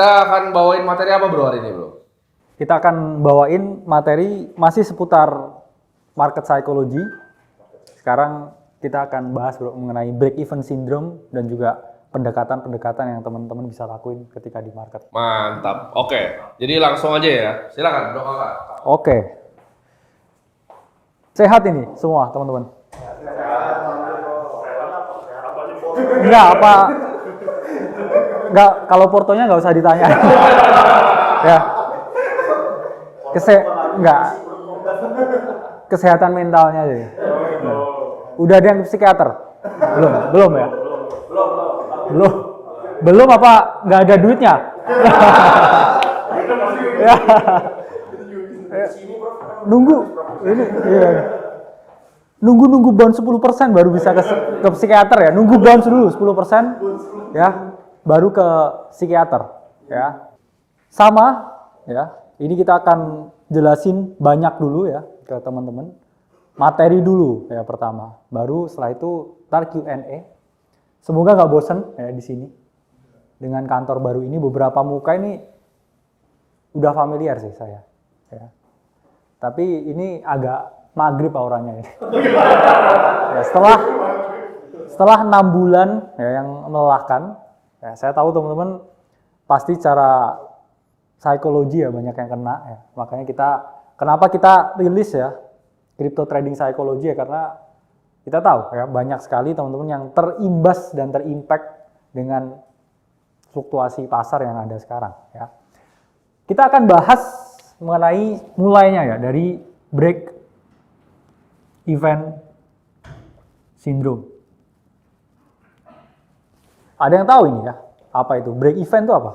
Kita akan bawain materi apa bro hari ini bro? Kita akan bawain materi masih seputar market psychology. Sekarang kita akan bahas bro mengenai break-even syndrome dan juga pendekatan-pendekatan yang teman-teman bisa lakuin ketika di market. Mantap. Oke. Jadi langsung aja ya. Silakan bro kakak. Oke. Sehat ini semua teman-teman? Enggak apa? Enggak, kalau portonya nggak usah ditanya. Ya. Enggak. Kesehatan mentalnya aja. Udah ada yang psikiater? Belum ya? Belum apa nggak ada duitnya? Ya. Nunggu ini iya. Nunggu bounce 10% baru bisa ke psikiater ya. Nunggu bounce dulu 10% ya, baru ke psikiater ya. Sama ya. Ini kita akan jelasin banyak dulu ya ke teman-teman. Materi dulu ya pertama. Baru setelah itu ntar Q&A. Semoga nggak bosen ya di sini. Dengan kantor baru ini beberapa muka ini udah familiar sih saya. Ya. Tapi ini agak maghrib auranya ini. Ya, setelah 6 bulan ya, yang melelahkan, ya, saya tahu teman-teman pasti cara psikologi ya banyak yang kena ya. Makanya kenapa kita rilis ya crypto trading psychology ya, karena kita tahu ya banyak sekali teman-teman yang terimbas dan terimpact dengan fluktuasi pasar yang ada sekarang ya. Kita akan bahas mengenai mulainya ya dari break event syndrome. Ada yang tahu ini ya? Apa itu? Break event itu apa?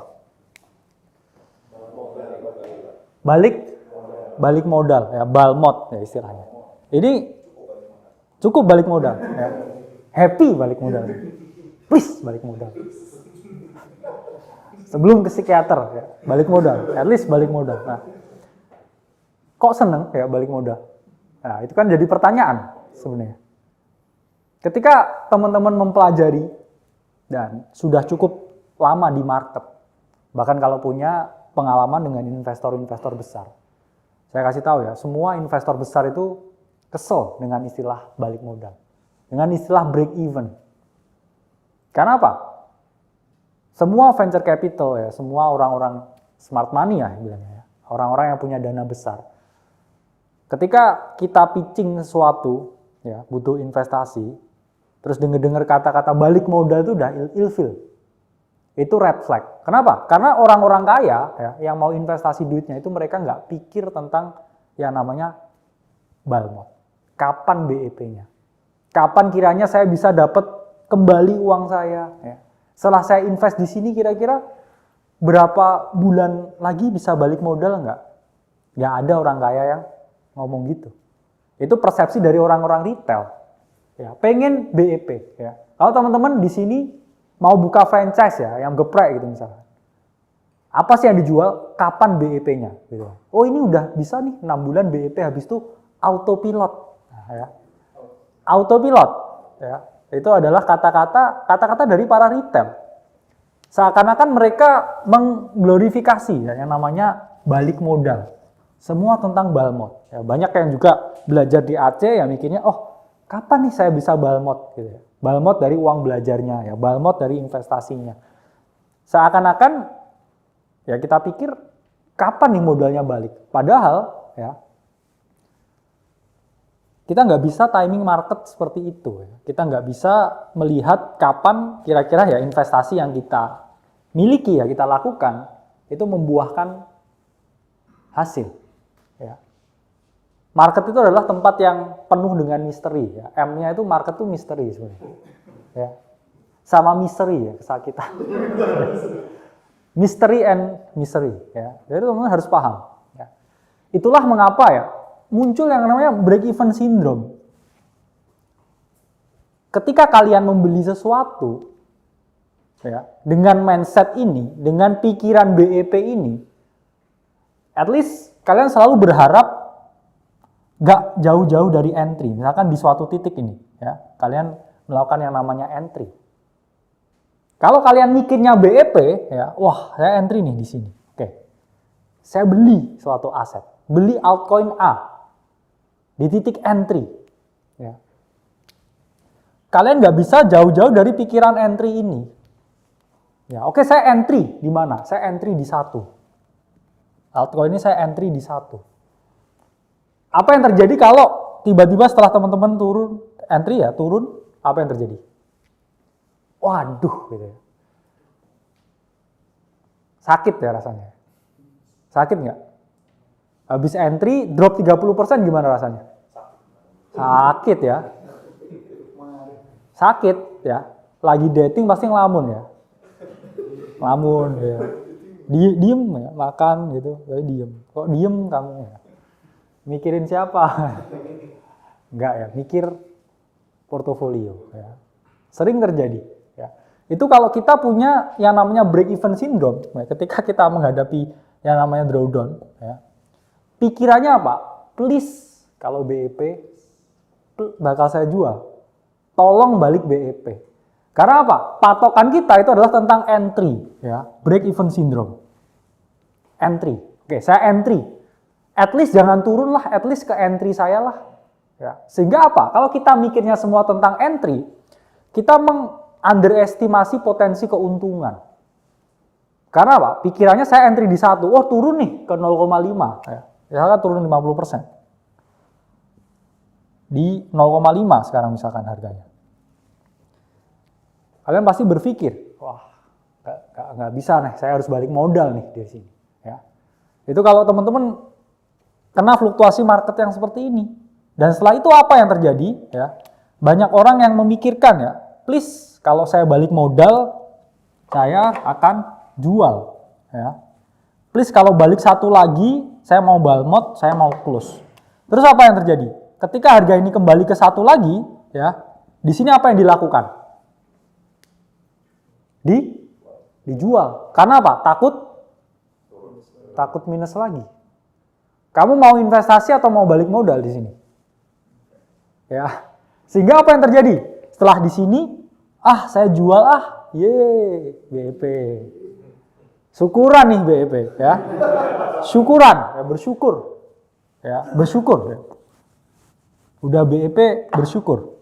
Balik modal ya, balmod ya istilahnya. Ini cukup balik modal ya. Happy balik modal. Please balik modal. Sebelum ke psikiater ya, balik modal, at least balik modal. Nah, kok seneng ya balik modal? Nah, itu kan jadi pertanyaan sebenarnya. Ketika teman-teman mempelajari dan sudah cukup lama di market, bahkan kalau punya pengalaman dengan investor-investor besar, saya kasih tahu ya, semua investor besar itu kesel dengan istilah balik modal, dengan istilah break even. Karena apa? Semua venture capital ya, semua orang-orang smart money ya bilangnya ya, orang-orang yang punya dana besar. Ketika kita pitching sesuatu ya, butuh investasi, terus dengar kata-kata balik modal itu udah ilfil. Itu red flag. Kenapa? Karena orang-orang kaya ya, yang mau investasi duitnya itu mereka nggak pikir tentang yang namanya balmod. Kapan BEP-nya? Kapan kiranya saya bisa dapat kembali uang saya? Ya. Setelah saya invest di sini kira-kira berapa bulan lagi bisa balik modal nggak? Nggak ada orang kaya yang ngomong gitu. Itu persepsi dari orang-orang retail. Ya, pengen BEP. Ya. Kalau teman-teman di sini mau buka franchise ya, yang geprek gitu misalnya. Apa sih yang dijual? Kapan BEP-nya? Gitu. Oh ini udah bisa nih 6 bulan BEP, habis itu autopilot. Nah, ya. Autopilot. Ya. Itu adalah kata-kata dari para retail. Seakan-akan mereka mengglorifikasi ya, yang namanya balik modal. Semua tentang balmod. Ya, banyak yang juga belajar di AC ya mikirnya, oh kapan nih saya bisa balmod? Gitu ya. Balmod dari uang belajarnya, ya, balmod dari investasinya. Seakan-akan ya kita pikir kapan nih modalnya balik? Padahal ya kita nggak bisa timing market seperti itu. Kita nggak bisa melihat kapan kira-kira ya investasi yang kita miliki ya kita lakukan itu membuahkan hasil. Ya. Market itu adalah tempat yang penuh dengan misteri. Ya. M-nya itu market itu misteri sebenarnya. Ya. Sama misteri ya kesakitan. Mystery and misery. Ya. Jadi teman-teman harus paham. Ya. Itulah mengapa ya muncul yang namanya break even syndrome. Ketika kalian membeli sesuatu ya, dengan mindset ini, dengan pikiran BEP ini, at least kalian selalu berharap gak jauh-jauh dari entry. Misalkan di suatu titik ini, ya, kalian melakukan yang namanya entry. Kalau kalian mikirnya BEP, ya, wah saya entry nih di sini. Oke, saya beli suatu aset, beli altcoin A di titik entry. Ya. Kalian nggak bisa jauh-jauh dari pikiran entry ini. Ya, oke, saya entry di mana? Saya entry di 1. Altcoin ini saya entry di 1. Apa yang terjadi kalau tiba-tiba setelah teman-teman turun entry ya turun, apa yang terjadi? Waduh, gitu ya. Sakit ya rasanya. Sakit nggak? Habis entry, drop 30% gimana rasanya? Sakit ya. Sakit ya. Lagi dating pasti ngelamun ya. Ngelamun ya. Diem ya, makan gitu. Diem. Kok diem kamu ya? Mikirin siapa? Enggak ya, mikir portofolio ya. Sering terjadi. Ya. Itu kalau kita punya yang namanya break even syndrome, ya, ketika kita menghadapi yang namanya drawdown, ya, pikirannya apa? Please, kalau BEP bakal saya jual, tolong balik BEP. Karena apa? Patokan kita itu adalah tentang entry, ya, break even syndrome. Entry, oke, saya entry. At least jangan turun lah, at least ke entry saya lah. Ya. Sehingga apa? Kalau kita mikirnya semua tentang entry, kita underestimasi potensi keuntungan. Karena apa? Pikirannya saya entry di 1, oh turun nih ke 0,5. Ya. Misalkan turun 50%. Di 0,5 sekarang misalkan harganya. Kalian pasti berpikir, wah nggak bisa nih, saya harus balik modal nih dari sini. Ya. Itu kalau teman-teman kena fluktuasi market yang seperti ini. Dan setelah itu apa yang terjadi? Ya, banyak orang yang memikirkan ya, please kalau saya balik modal, saya akan jual. Ya. Please kalau balik 1 lagi, saya mau buy mod, saya mau close. Terus apa yang terjadi? Ketika harga ini kembali ke 1 lagi, ya, di sini apa yang dilakukan? Dijual. Karena apa? Takut minus lagi. Kamu mau investasi atau mau balik modal di sini? Ya. Sehingga apa yang terjadi? Setelah di sini, saya jual BEP. Syukuran nih BEP, ya. Syukuran, ya, bersyukur. Ya, bersyukur. Ya. Udah BEP bersyukur.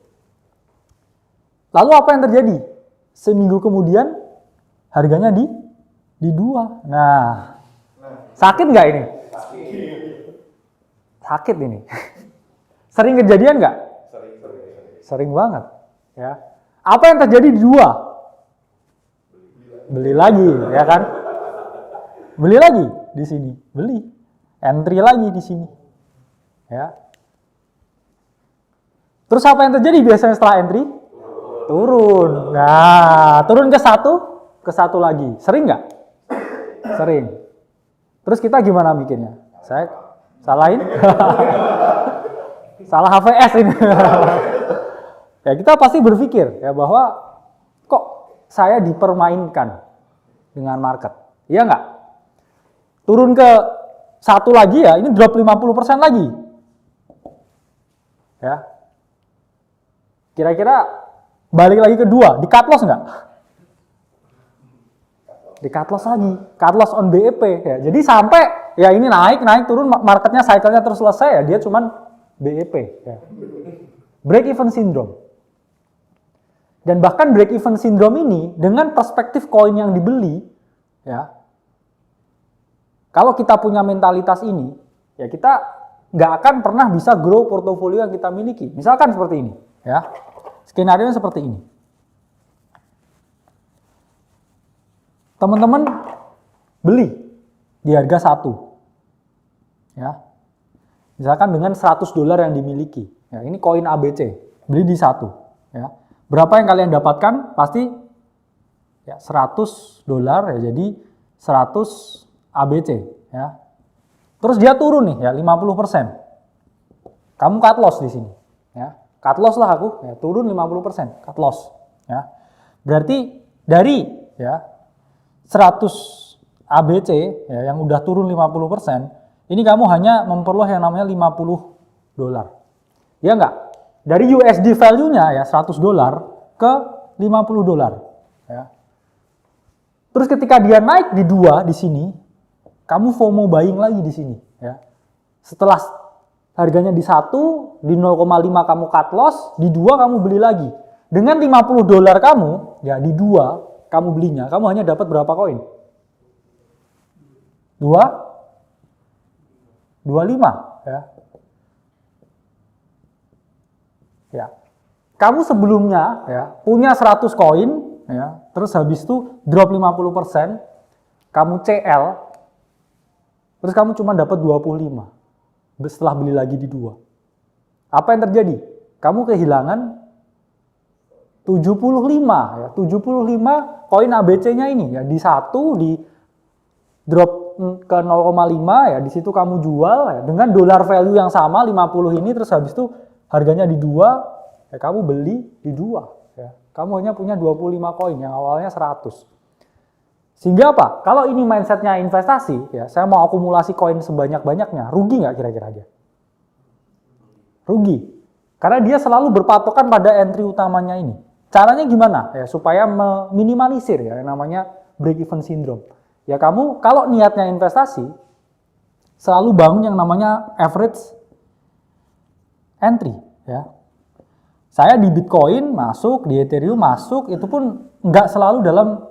Lalu apa yang terjadi? Seminggu kemudian harganya di 2. Nah, sakit nggak ini? Sakit ini. Sering kejadian nggak? Sering banget. Ya. Apa yang terjadi di 2? Beli lagi, ya kan? Beli lagi di sini, beli. Entry lagi di sini. Ya. Terus apa yang terjadi biasanya setelah entry? Turun. Nah, turun ke 1 lagi. Sering nggak? Sering. Terus kita gimana mikirnya? Saya salahin? Salah HVS ini. Ya, kita pasti berpikir ya bahwa kok saya dipermainkan dengan market. Iya nggak? Turun ke 1 lagi ya, ini drop 50% lagi. Ya. Kira-kira balik lagi ke 2, di cut loss nggak? Di cut loss lagi, cut loss on BEP ya. Jadi sampai ya ini naik turun, marketnya cycle-nya terus selesai ya, dia cuman BEP ya. Break even syndrome. Dan bahkan break even syndrome ini dengan perspektif koin yang dibeli ya. Kalau kita punya mentalitas ini, ya kita nggak akan pernah bisa grow portofolio yang kita miliki. Misalkan seperti ini ya. Skenario seperti ini. Teman-teman beli di harga 1. Ya. Misalkan dengan $100 yang dimiliki. Ya, ini koin ABC, beli di 1, ya. Berapa yang kalian dapatkan? Pasti ya $100 ya, jadi 100 ABC, ya. Terus dia turun nih ya 50%. Kamu cut loss di sini, ya. Cut loss lah aku, ya, turun 50%, cut loss, ya. Berarti dari ya 100 ABC ya, yang udah turun 50%, ini kamu hanya memperoleh yang namanya $50. Ya enggak? Dari USD value-nya ya $100 ke $50. Ya. Terus ketika dia naik di 2 di sini, kamu FOMO buying lagi di sini, ya. Setelah harganya di 1, di 0,5 kamu cut loss, di 2 kamu beli lagi. Dengan $50 kamu, ya di 2 kamu belinya, kamu hanya dapat berapa koin? 25, ya. Ya. Kamu sebelumnya ya punya 100 koin, ya. Terus habis itu drop 50%, kamu CL, terus kamu cuma dapat 25 setelah beli lagi di 2. Apa yang terjadi? Kamu kehilangan 75 ya, 75 koin ABC-nya ini ya, di 1 di drop ke 0,5 ya, di situ kamu jual ya, dengan dollar value yang sama 50 ini, terus habis itu harganya di 2 ya, kamu beli di 2 ya. Kamu hanya punya 25 koin yang awalnya 100. Sehingga apa? Kalau ini mindsetnya investasi, ya, saya mau akumulasi koin sebanyak-banyaknya, rugi nggak kira-kira dia? Rugi. Karena dia selalu berpatokan pada entry utamanya ini. Caranya gimana? Ya, supaya meminimalisir ya, yang namanya break-even syndrome. Ya kamu kalau niatnya investasi, selalu bangun yang namanya average entry. Ya. Saya di Bitcoin masuk, di Ethereum masuk, itu pun nggak selalu dalam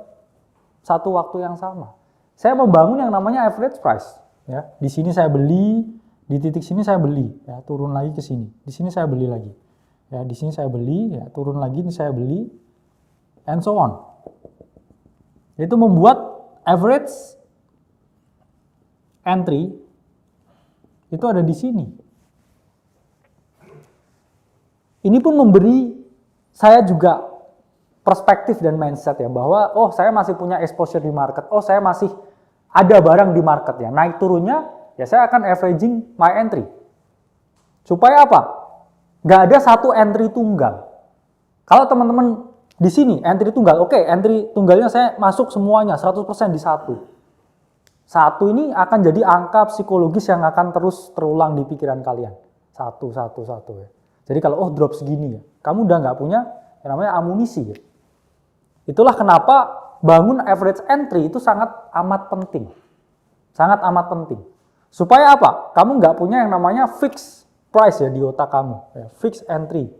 satu waktu yang sama. Saya membangun yang namanya average price. Ya, di sini saya beli, di titik sini saya beli, ya, turun lagi ke sini. Di sini saya beli lagi. Ya, di sini saya beli, ya, turun lagi, ini saya beli, and so on. Itu membuat average entry itu ada di sini. Ini pun memberi saya juga perspektif dan mindset ya, bahwa oh saya masih punya exposure di market, oh saya masih ada barang di market ya, naik turunnya ya saya akan averaging my entry. Supaya apa? Nggak ada satu entry tunggal. Kalau teman-teman di sini entry tunggal, oke, entry tunggalnya saya masuk semuanya 100% di satu. Satu ini akan jadi angka psikologis yang akan terus terulang di pikiran kalian. Satu ya. Jadi kalau oh drop segini ya, kamu udah nggak punya yang namanya amunisi ya. Itulah kenapa bangun average entry itu sangat amat penting. Sangat amat penting. Supaya apa? Kamu nggak punya yang namanya fixed price ya di otak kamu. Ya, fixed entry.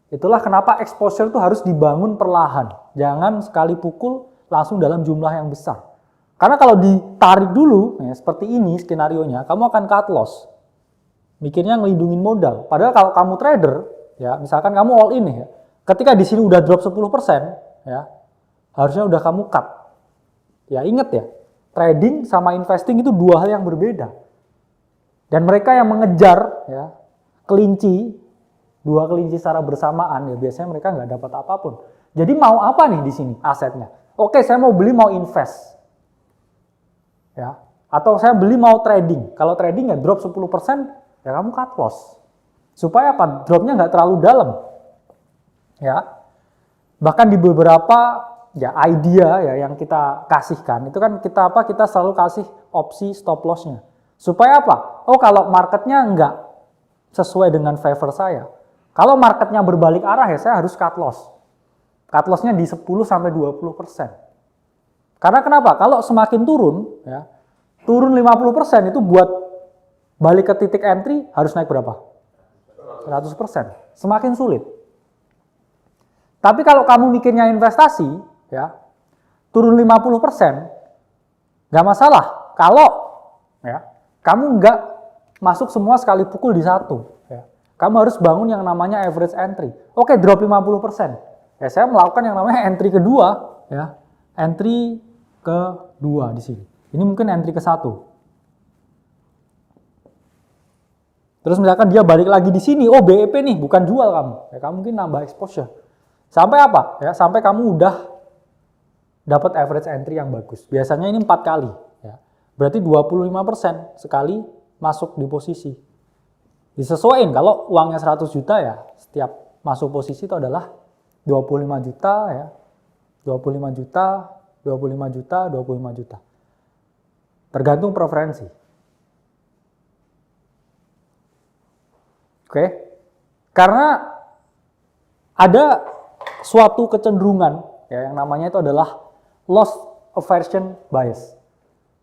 Itulah kenapa exposure itu harus dibangun perlahan. Jangan sekali pukul langsung dalam jumlah yang besar. Karena kalau ditarik dulu, ya, seperti ini skenarionya, kamu akan cut loss. Mikirnya ngelindungin modal. Padahal kalau kamu trader, ya misalkan kamu all in ya, ketika di sini udah drop 10%, ya, harusnya udah kamu cut. Ya ingat ya, trading sama investing itu dua hal yang berbeda. Dan mereka yang mengejar ya kelinci, dua kelinci secara bersamaan ya biasanya mereka nggak dapat apapun. Jadi mau apa nih di sini asetnya? Oke, saya mau beli mau invest. Ya, atau saya beli mau trading. Kalau trading ya drop 10%, ya kamu cut loss. Supaya apa? Dropnya nggak terlalu dalam. Ya, bahkan di beberapa ya idea ya yang kita kasihkan itu kan kita selalu kasih opsi stop lossnya supaya apa? Oh kalau marketnya nggak sesuai dengan favor saya, kalau marketnya berbalik arah ya saya harus cut lossnya di 10-20%. Karena kenapa? Kalau semakin turun ya turun 50% itu buat balik ke titik entry harus naik berapa? 100%. Semakin sulit. Tapi kalau kamu mikirnya investasi, ya, turun 50%, nggak masalah. Kalau ya, kamu nggak masuk semua sekali pukul di satu. Ya. Kamu harus bangun yang namanya average entry. Oke, drop 50%. Ya, saya melakukan yang namanya entry kedua. Ya. Entry kedua di sini. Ini mungkin entry ke-1. Terus misalkan dia balik lagi di sini, oh BEP nih, bukan jual kamu. Ya, kamu mungkin nambah exposure. Sampai apa? Ya, sampai kamu udah dapat average entry yang bagus. Biasanya ini 4 kali. Ya. Berarti 25% sekali masuk di posisi. Disesuaikan, kalau uangnya 100 juta ya, setiap masuk posisi itu adalah 25 juta ya. 25 juta, 25 juta, 25 juta. Tergantung preferensi. Oke? Karena ada suatu kecenderungan ya yang namanya itu adalah loss aversion bias.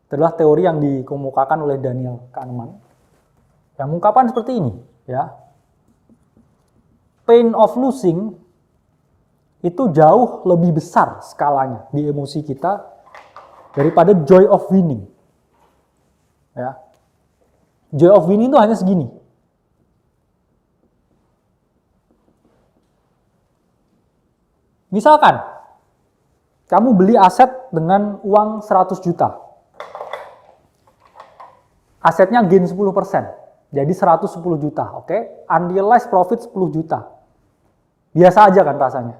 Itu adalah teori yang dikemukakan oleh Daniel Kahneman. Yang mengungkapkan seperti ini, ya. Pain of losing itu jauh lebih besar skalanya di emosi kita daripada joy of winning. Ya. Joy of winning itu hanya segini. Misalkan, kamu beli aset dengan uang 100 juta. Asetnya gain 10%, jadi 110 juta, oke? Unrealized profit 10 juta. Biasa aja kan rasanya.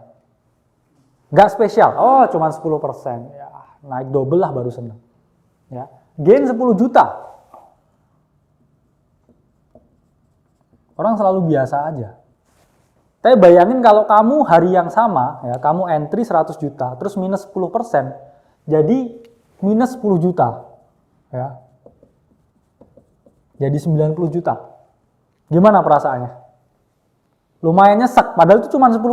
Nggak spesial, oh cuma 10%. Ya, naik double lah baru seneng. Ya. Gain 10 juta. Orang selalu biasa aja. Tapi bayangin kalau kamu hari yang sama, ya, kamu entry 100 juta, terus minus 10%, jadi minus 10 juta. Ya. Jadi 90 juta. Gimana perasaannya? Lumayan nyesek, padahal itu cuma 10%.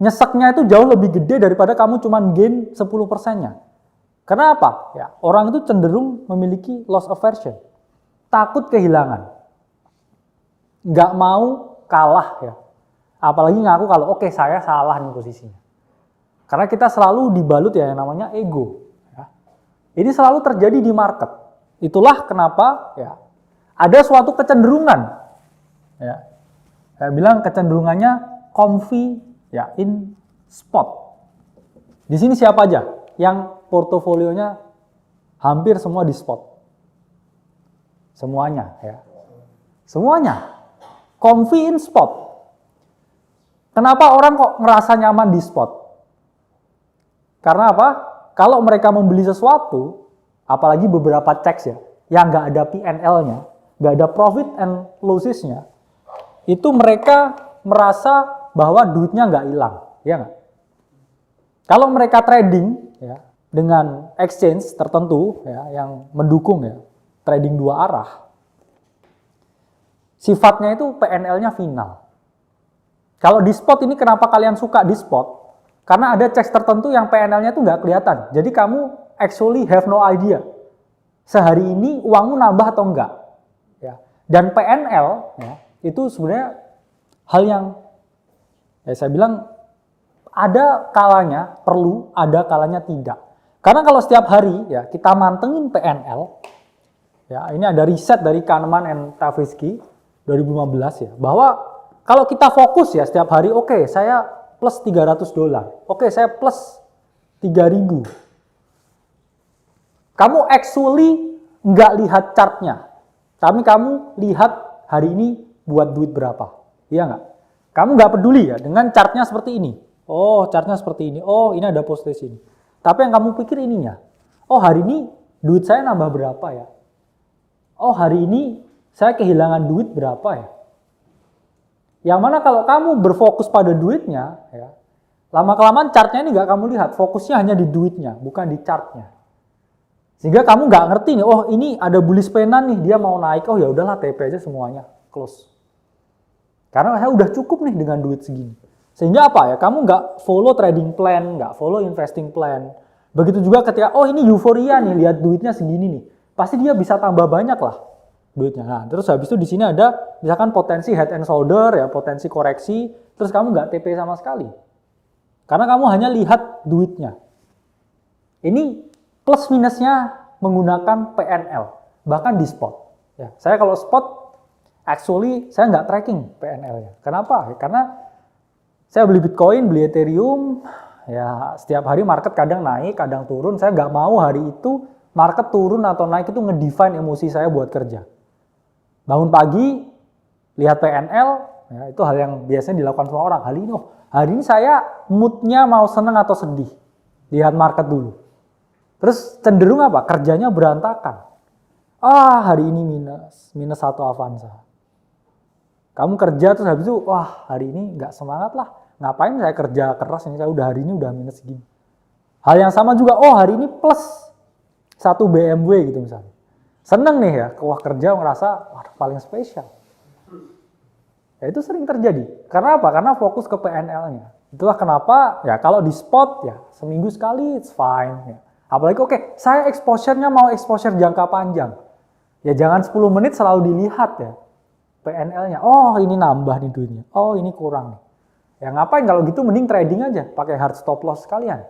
Nyeseknya itu jauh lebih gede daripada kamu cuma gain 10%-nya. Kenapa? Ya, orang itu cenderung memiliki loss aversion. Takut kehilangan. Nggak mau kalah, ya. Apalagi ngaku kalau oke, saya salah nih posisinya. Karena kita selalu dibalut ya yang namanya ego. Ya. Ini selalu terjadi di market. Itulah kenapa ya ada suatu kecenderungan. Ya. Saya bilang kecenderungannya comfy ya in spot. Di sini siapa aja yang portofolionya hampir semua di spot? Semuanya ya. Semuanya comfy in spot. Kenapa orang kok ngerasa nyaman di spot? Karena apa? Kalau mereka membeli sesuatu, apalagi beberapa checks ya, yang nggak ada P&L-nya, nggak ada profit and losses-nya, itu mereka merasa bahwa duitnya nggak hilang, ya nggak? Kalau mereka trading ya, dengan exchange tertentu ya, yang mendukung ya, trading dua arah, sifatnya itu P&L-nya final. Kalau di spot ini kenapa kalian suka di spot? Karena ada checks tertentu yang PNL-nya itu nggak kelihatan. Jadi kamu actually have no idea. Sehari ini uangmu nambah atau enggak. Ya. Dan PNL ya, itu sebenarnya hal yang ya saya bilang ada kalanya perlu, ada kalanya tidak. Karena kalau setiap hari ya kita mantengin PNL, ya ini ada riset dari Kahneman and Tversky 2015 ya, bahwa kalau kita fokus ya setiap hari, oke, saya plus $300. Oke, saya plus 3.000. Kamu actually nggak lihat chartnya. Tapi kamu lihat hari ini buat duit berapa. Iya nggak? Kamu nggak peduli ya dengan chartnya seperti ini. Oh, chartnya seperti ini. Oh, ini ada posisi ini. Tapi yang kamu pikir ininya. Oh, hari ini duit saya nambah berapa ya? Oh, hari ini saya kehilangan duit berapa ya? Yang mana kalau kamu berfokus pada duitnya, ya, lama-kelamaan chartnya ini nggak kamu lihat, fokusnya hanya di duitnya, bukan di chartnya. Sehingga kamu nggak ngerti nih, oh ini ada bullish penan nih, dia mau naik, oh ya udahlah TP aja semuanya, close. Karena saya udah cukup nih dengan duit segini. Sehingga apa ya, kamu nggak follow trading plan, nggak follow investing plan. Begitu juga ketika, oh ini euforia nih, lihat duitnya segini nih, pasti dia bisa tambah banyak lah duitnya. Nah, terus habis itu di sini ada misalkan potensi head and shoulder ya, potensi koreksi, terus kamu nggak TP sama sekali. Karena kamu hanya lihat duitnya. Ini plus minusnya menggunakan PNL, bahkan di spot. Ya, saya kalau spot actually saya nggak tracking PNL-nya. Kenapa? Ya, karena saya beli Bitcoin, beli Ethereum, ya setiap hari market kadang naik, kadang turun. Saya nggak mau hari itu market turun atau naik itu ngedefine emosi saya buat kerja. Bangun pagi, lihat PNL, ya, itu hal yang biasanya dilakukan semua orang. Hari ini saya moodnya mau seneng atau sedih. Lihat market dulu. Terus cenderung apa? Kerjanya berantakan. Hari ini minus 1 Avanza. Kamu kerja terus habis itu, hari ini nggak semangat lah. Ngapain saya kerja keras ini, saya udah hari ini udah minus segini. Hal yang sama juga, hari ini plus 1 BMW gitu misalnya. Seneng nih ya, kerja ngerasa paling spesial. Ya itu sering terjadi. Karena apa? Karena fokus ke PNL-nya. Itulah kenapa ya kalau di spot ya seminggu sekali it's fine. Ya. Apalagi oke, saya exposure-nya mau exposure jangka panjang. Ya jangan 10 menit selalu dilihat ya. PNL-nya, oh ini nambah nih duitnya, oh ini kurang nih. Ya ngapain kalau gitu mending trading aja, pakai hard stop loss sekalian.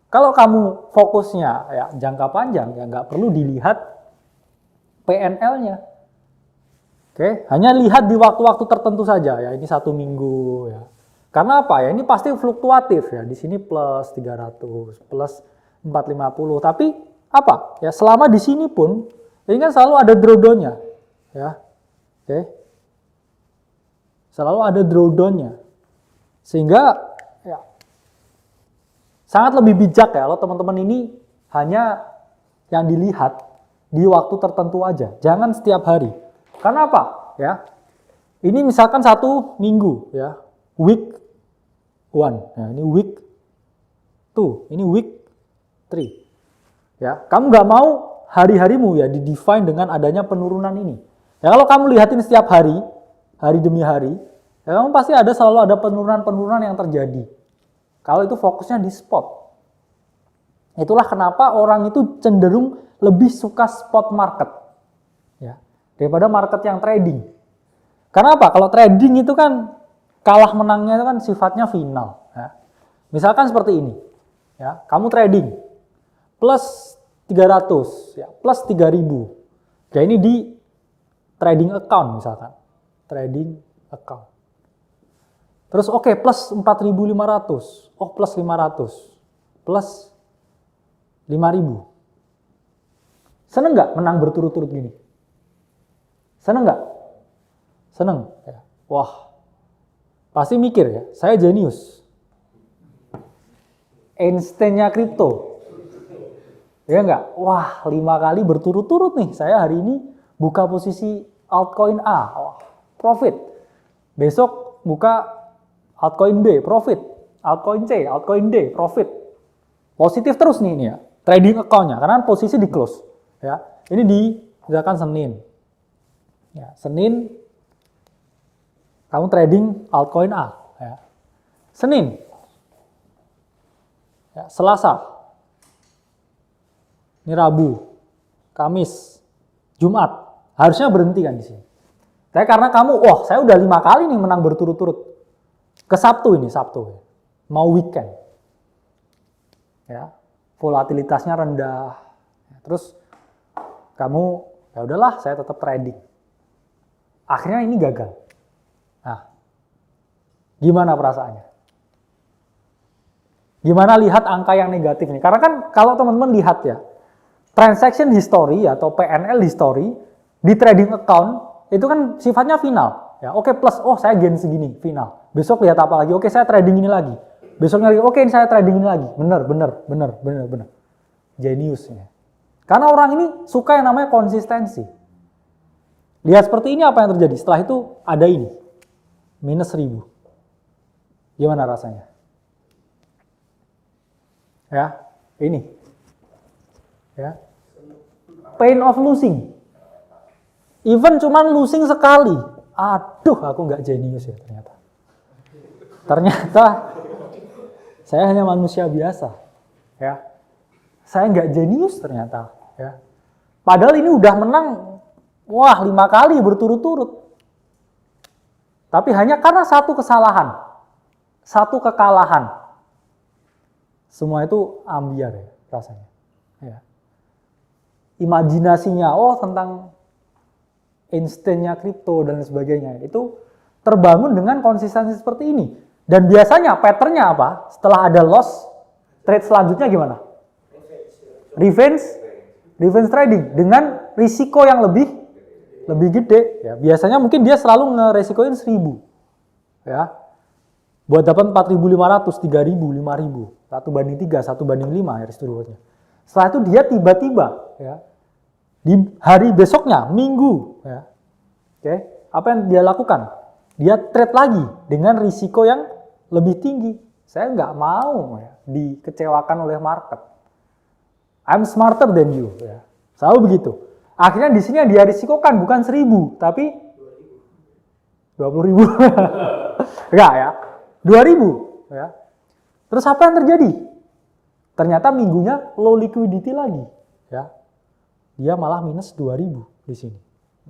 Kalau kamu fokusnya ya jangka panjang ya nggak perlu dilihat PNL-nya. Oke, hanya lihat di waktu-waktu tertentu saja ya, ini 1 minggu ya. Karena apa ya? Ini pasti fluktuatif ya. Di sini plus 300, plus 450. Tapi apa? Ya selama di sini pun ini kan selalu ada drawdown-nya ya. Oke. Selalu ada drawdown-nya. Sehingga ya sangat lebih bijak ya kalau teman-teman ini hanya yang dilihat di waktu tertentu aja. Jangan setiap hari. Karena apa? Ya. Ini misalkan 1 minggu ya. Week 1. Nah, ini week 2. Ini week 3. Ya, kamu nggak mau hari-harimu ya di-define dengan adanya penurunan ini. Ya, kalau kamu lihatin setiap hari, hari demi hari, ya kamu pasti selalu ada penurunan-penurunan yang terjadi. Kalau itu fokusnya di spot. Itulah kenapa orang itu cenderung lebih suka spot market. Ya, daripada market yang trading. Karena apa? Kalau trading itu kan kalah menangnya itu kan sifatnya final. Ya. Misalkan seperti ini, ya, kamu trading plus 300, ya, plus 3.000. Ya ini di trading account misalkan, trading account. Terus oke, plus 4.500, oh plus 500, plus 5.000. Seneng nggak menang berturut-turut gini? Seneng nggak? Seneng. Ya. Wah. Pasti mikir ya, saya jenius. Einstein-nya kripto. Ya enggak? Wah, 5 kali berturut-turut nih. Saya hari ini buka posisi altcoin A, oh, profit. Besok buka altcoin B, profit. Altcoin C, altcoin D, profit. Positif terus nih ini ya. Trading account-nya, karena posisi di close. Ya. Ini di misalkan Senin. Ya, Senin kamu trading altcoin A. Ya. Senin. Ya, Selasa. Ini Rabu. Kamis. Jumat. Harusnya berhenti kan di sini. Tapi karena kamu, saya udah 5 kali nih menang berturut-turut. Ke Sabtu ini, Sabtu. Mau weekend. Ya. Volatilitasnya rendah. Terus kamu, ya udahlah saya tetap trading. Akhirnya ini gagal. Nah, gimana perasaannya? Gimana lihat angka yang negatif nih? Karena kan kalau teman-teman lihat ya, transaction history atau PNL history di trading account itu kan sifatnya final. Ya, oke plus, saya gain segini final. Besok lihat apa lagi? Oke saya trading ini lagi. Besoknya lagi, oke saya trading ini lagi. Bener. Genius ya. Karena orang ini suka yang namanya konsistensi. Lihat seperti ini apa yang terjadi? Setelah itu ada ini. Minus 1.000. Gimana rasanya? Ya, ini. Ya. Pain of losing. Even cuman losing sekali. Aduh, aku nggak jenius ya ternyata. Ternyata saya hanya manusia biasa. Ya. Saya nggak jenius ternyata. Ya. Padahal ini udah menang 5 kali berturut-turut. Tapi hanya karena satu kesalahan, satu kekalahan. Semua itu ambiar ya rasanya. Ya. Imajinasinya, tentang Einstein-nya kripto dan sebagainya. Itu terbangun dengan konsistensi seperti ini. Dan biasanya pattern-nya apa? Setelah ada loss, trade selanjutnya gimana? Revenge trading. Dengan risiko yang lebih gede, ya biasanya mungkin dia selalu ngeresikoin 1.000, ya, buat dapat 4.500, 3.000, 5.000, 1/3, 1/5 ya risk to reward-nya. Setelah itu dia tiba-tiba, ya, di hari besoknya, Minggu, ya, oke, apa yang dia lakukan? Dia trade lagi dengan risiko yang lebih tinggi. Saya nggak mau ya, dikecewakan oleh market. I'm smarter than you, ya, selalu begitu. Akhirnya di sini dia risikokan bukan 1.000, tapi 20.000. Enggak ya. 2.000. ya. Terus apa yang terjadi? Ternyata minggunya low liquidity lagi, ya. Dia malah minus 2.000 di sini.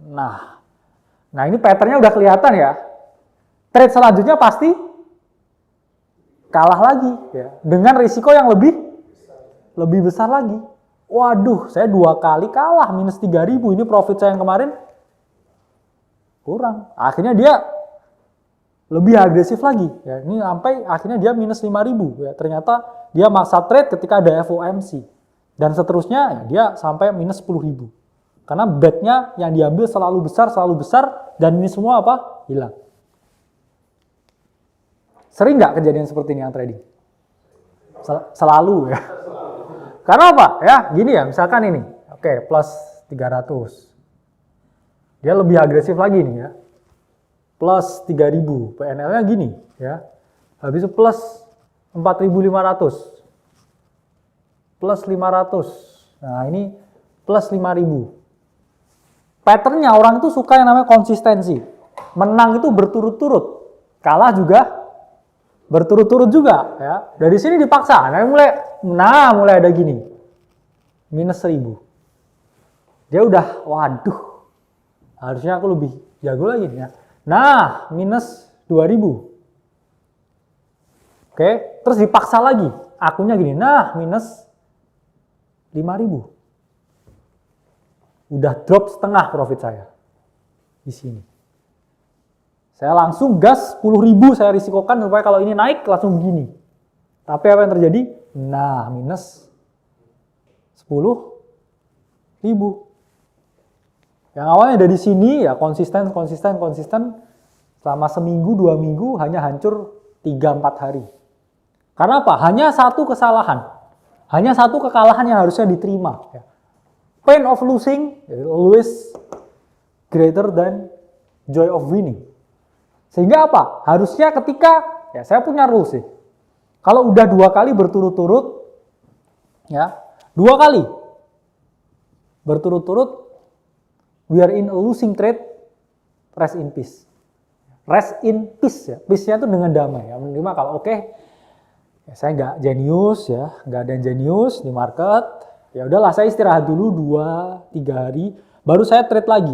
Nah ini patternnya udah kelihatan ya. Trade selanjutnya pasti kalah lagi, ya, dengan risiko yang lebih besar lagi. Waduh, saya 2 kali kalah minus 3.000. Ini profit saya yang kemarin kurang. Akhirnya dia lebih agresif lagi, ya. Ini sampai akhirnya dia minus 5.000, ya. Ternyata dia maksa trade ketika ada FOMC dan seterusnya, ya, dia sampai minus 10.000. Karena bet-nya yang diambil selalu besar dan ini semua apa? Hilang. Sering nggak kejadian seperti ini yang trading? Selalu, ya. Karena apa? Ya, gini ya, misalkan ini. Oke, plus 300. Dia lebih agresif lagi nih, ya. Plus 3.000. PNL-nya gini, ya. Habis itu plus 4.500. Plus 500. Nah, ini plus 5.000. Patternnya orang itu suka yang namanya konsistensi. Menang itu berturut-turut. Kalah juga berturut-turut juga, ya. Dari sini dipaksa. Mulai ada gini. Minus 1.000. Dia udah, waduh. Harusnya aku lebih jago lagi, ya. Nah, minus 2.000. Oke, terus dipaksa lagi. Akunnya gini. Nah, minus 5.000. Udah drop setengah profit saya di sini. Saya langsung gas 10.000 saya risikokan supaya kalau ini naik langsung begini. Tapi apa yang terjadi? Nah, minus 10.000. Yang awalnya dari sini ya konsisten. Selama seminggu, 2 minggu hanya hancur 3-4 hari. Karena apa? Hanya satu kesalahan. Hanya satu kekalahan yang harusnya diterima. Pain of losing always greater than joy of winning. Sehingga apa? Harusnya ketika, ya saya punya rules sih. Kalau udah 2 kali berturut-turut, ya 2 kali berturut-turut, we are in a losing trade, rest in peace. Rest in peace, ya. Peace-nya itu dengan damai. Ya. Menerima kalau oke, ya saya nggak jenius, ya, nggak ada yang jenius di market. Ya udahlah, saya istirahat dulu 2-3 hari, baru saya trade lagi.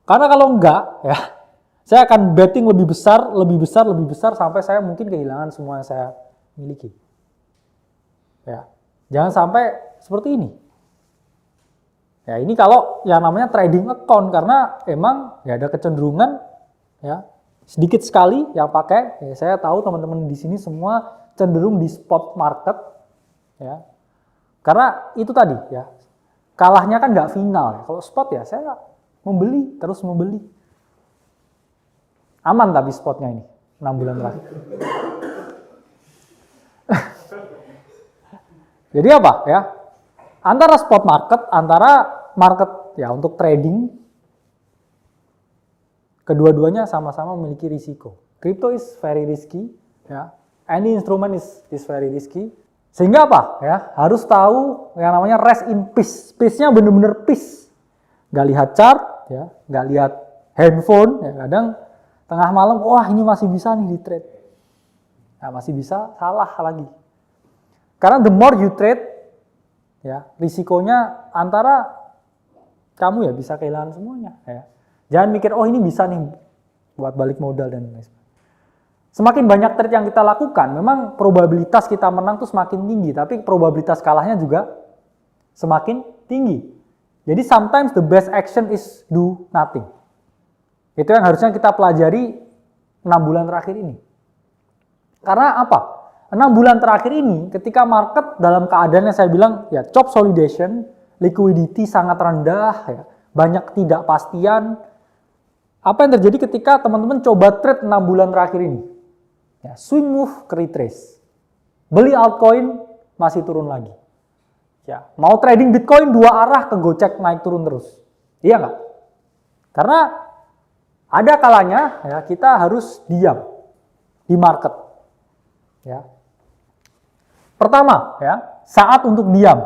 Karena kalau enggak, ya, saya akan betting lebih besar sampai saya mungkin kehilangan semua yang saya miliki. Ya, jangan sampai seperti ini. Ya, ini kalau yang namanya trading account karena emang ya ada kecenderungan ya sedikit sekali yang pakai. Ya, saya tahu teman-teman di sini semua cenderung di spot market, ya. Karena itu tadi ya kalahnya kan nggak final. Ya. Kalau spot ya saya terus membeli. Aman tapi spotnya ini 6 bulan terakhir. Jadi apa ya? Antara spot market, market ya untuk trading, kedua-duanya sama-sama memiliki risiko. Crypto is very risky, ya. Any instrument is very risky. Sehingga apa? Ya, harus tahu yang namanya rest in peace. Peace-nya benar-benar peace. Gak lihat chart, ya, gak lihat handphone, ya, kadang tengah malam, wah ini masih bisa nih di trade. Nah, masih bisa, salah lagi. Karena the more you trade, ya, risikonya antara kamu ya bisa kehilangan semuanya. Ya. Jangan mikir, oh ini bisa nih buat balik modal dan lain sebagainya. Semakin banyak trade yang kita lakukan, memang probabilitas kita menang tuh semakin tinggi, tapi probabilitas kalahnya juga semakin tinggi. Jadi sometimes the best action is do nothing. Itu yang harusnya kita pelajari 6 bulan terakhir ini. Karena apa? 6 bulan terakhir ini ketika market dalam keadaannya saya bilang ya chop solidation, liquidity sangat rendah, ya, banyak ketidakpastian. Apa yang terjadi ketika teman-teman coba trade 6 bulan terakhir ini? Ya, swing move ke retrace. Beli altcoin masih turun lagi. Ya, mau trading Bitcoin 2 arah ke gocek naik turun terus. Iya nggak? Karena ada kalanya ya kita harus diam di market. Ya. Pertama, ya, saat untuk diam.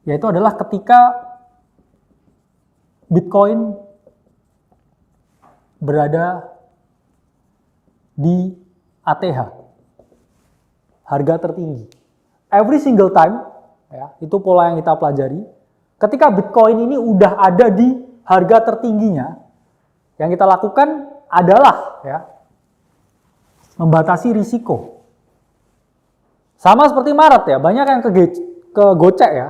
Yaitu adalah ketika Bitcoin berada di ATH, harga tertinggi. Every single time, ya, itu pola yang kita pelajari. Ketika Bitcoin ini udah ada di harga tertingginya, yang kita lakukan adalah ya, membatasi risiko. Sama seperti Maret ya, banyak yang kegocek ya,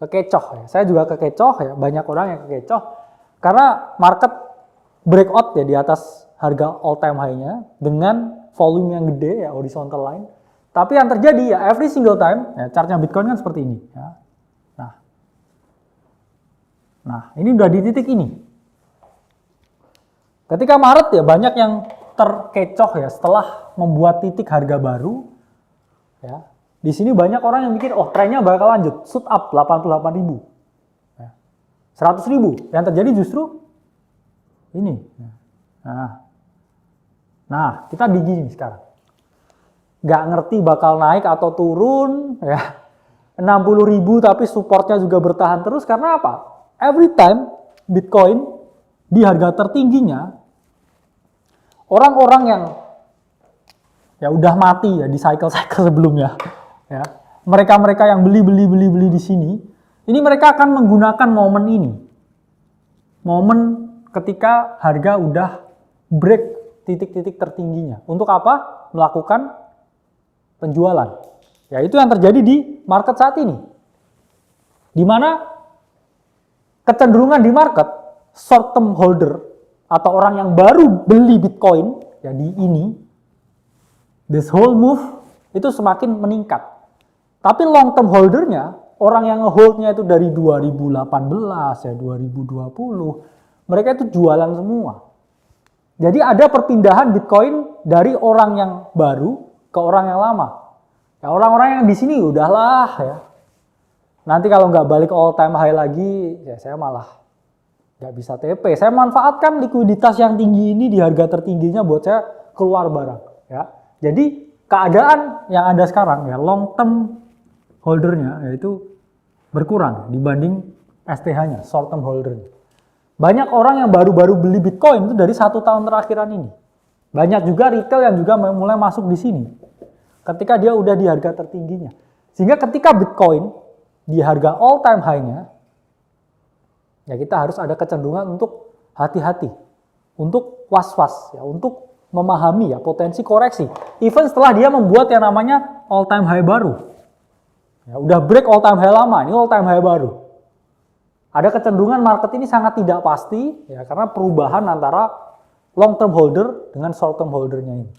kekecoh ya. Saya juga kekecoh ya, banyak orang yang kekecoh karena market breakout ya di atas harga all time high-nya dengan volume yang gede ya, horizontal line. Tapi yang terjadi ya every single time ya, chartnya Bitcoin kan seperti ini ya. Nah, ini udah di titik ini. Ketika Maret ya banyak yang terkecoh ya setelah membuat titik harga baru ya. Di sini banyak orang yang mikir, oh trennya bakal lanjut, shoot up 88.000, ya. 100.000. Yang terjadi justru ini. Nah, kita di gini sekarang. Nggak ngerti bakal naik atau turun, ya. 60.000 tapi supportnya juga bertahan terus karena apa? Every time Bitcoin di harga tertingginya, orang-orang yang ya udah mati ya di cycle-cycle sebelumnya. Ya, mereka-mereka yang beli di sini, ini mereka akan menggunakan momen ini, momen ketika harga udah break titik-titik tertingginya. Untuk apa? Melakukan penjualan. Ya itu yang terjadi di market saat ini, di mana kecenderungan di market short term holder atau orang yang baru beli Bitcoin, ya di ini, this whole move itu semakin meningkat. Tapi long term holdernya, orang yang ngeholdnya itu dari 2018 ya 2020, mereka itu jualan semua. Jadi ada perpindahan Bitcoin dari orang yang baru ke orang yang lama. Ya orang-orang yang di sini udahlah ya. Nanti kalau nggak balik all time high lagi, ya saya malah nggak bisa TP. Saya manfaatkan likuiditas yang tinggi ini di harga tertingginya buat saya keluar barang. Ya, jadi keadaan yang ada sekarang ya long term holdernya yaitu berkurang dibanding STH-nya, short term holdernya. Banyak orang yang baru-baru beli Bitcoin itu dari 1 tahun terakhiran ini. Banyak juga retail yang juga mulai masuk di sini. Ketika dia udah di harga tertingginya. Sehingga ketika Bitcoin di harga all time high-nya, ya kita harus ada kecenderungan untuk hati-hati. Untuk was-was, ya, untuk memahami ya potensi koreksi. Even setelah dia membuat yang namanya all time high baru. Ya, udah break all time high lama, ini all time high baru. Ada kecenderungan market ini sangat tidak pasti ya karena perubahan antara long term holder dengan short term holdernya ini.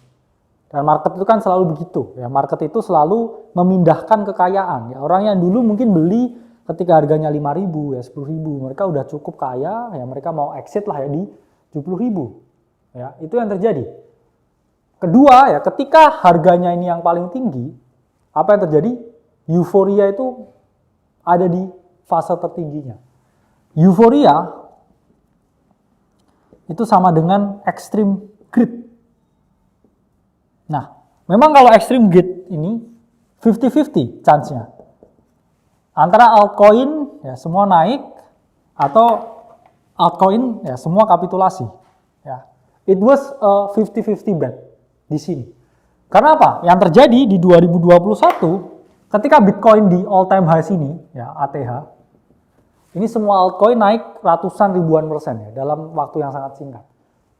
Dan market itu kan selalu begitu ya, market itu selalu memindahkan kekayaan ya. Orang yang dulu mungkin beli ketika harganya 5.000 ya 10.000, mereka udah cukup kaya ya, mereka mau exit lah ya di 70.000. Ya, itu yang terjadi. Kedua ya, ketika harganya ini yang paling tinggi, apa yang terjadi? Euforia itu ada di fase tertingginya. Euforia itu sama dengan extreme greed. Nah, memang kalau extreme greed ini 50-50 chance-nya. Antara altcoin ya semua naik atau altcoin ya semua kapitulasi. Ya. It was a 50-50 bet di sini. Karena apa? Yang terjadi di 2021 ketika Bitcoin di all time high sini ya ATH, ini semua altcoin naik ratusan ribuan persen ya dalam waktu yang sangat singkat.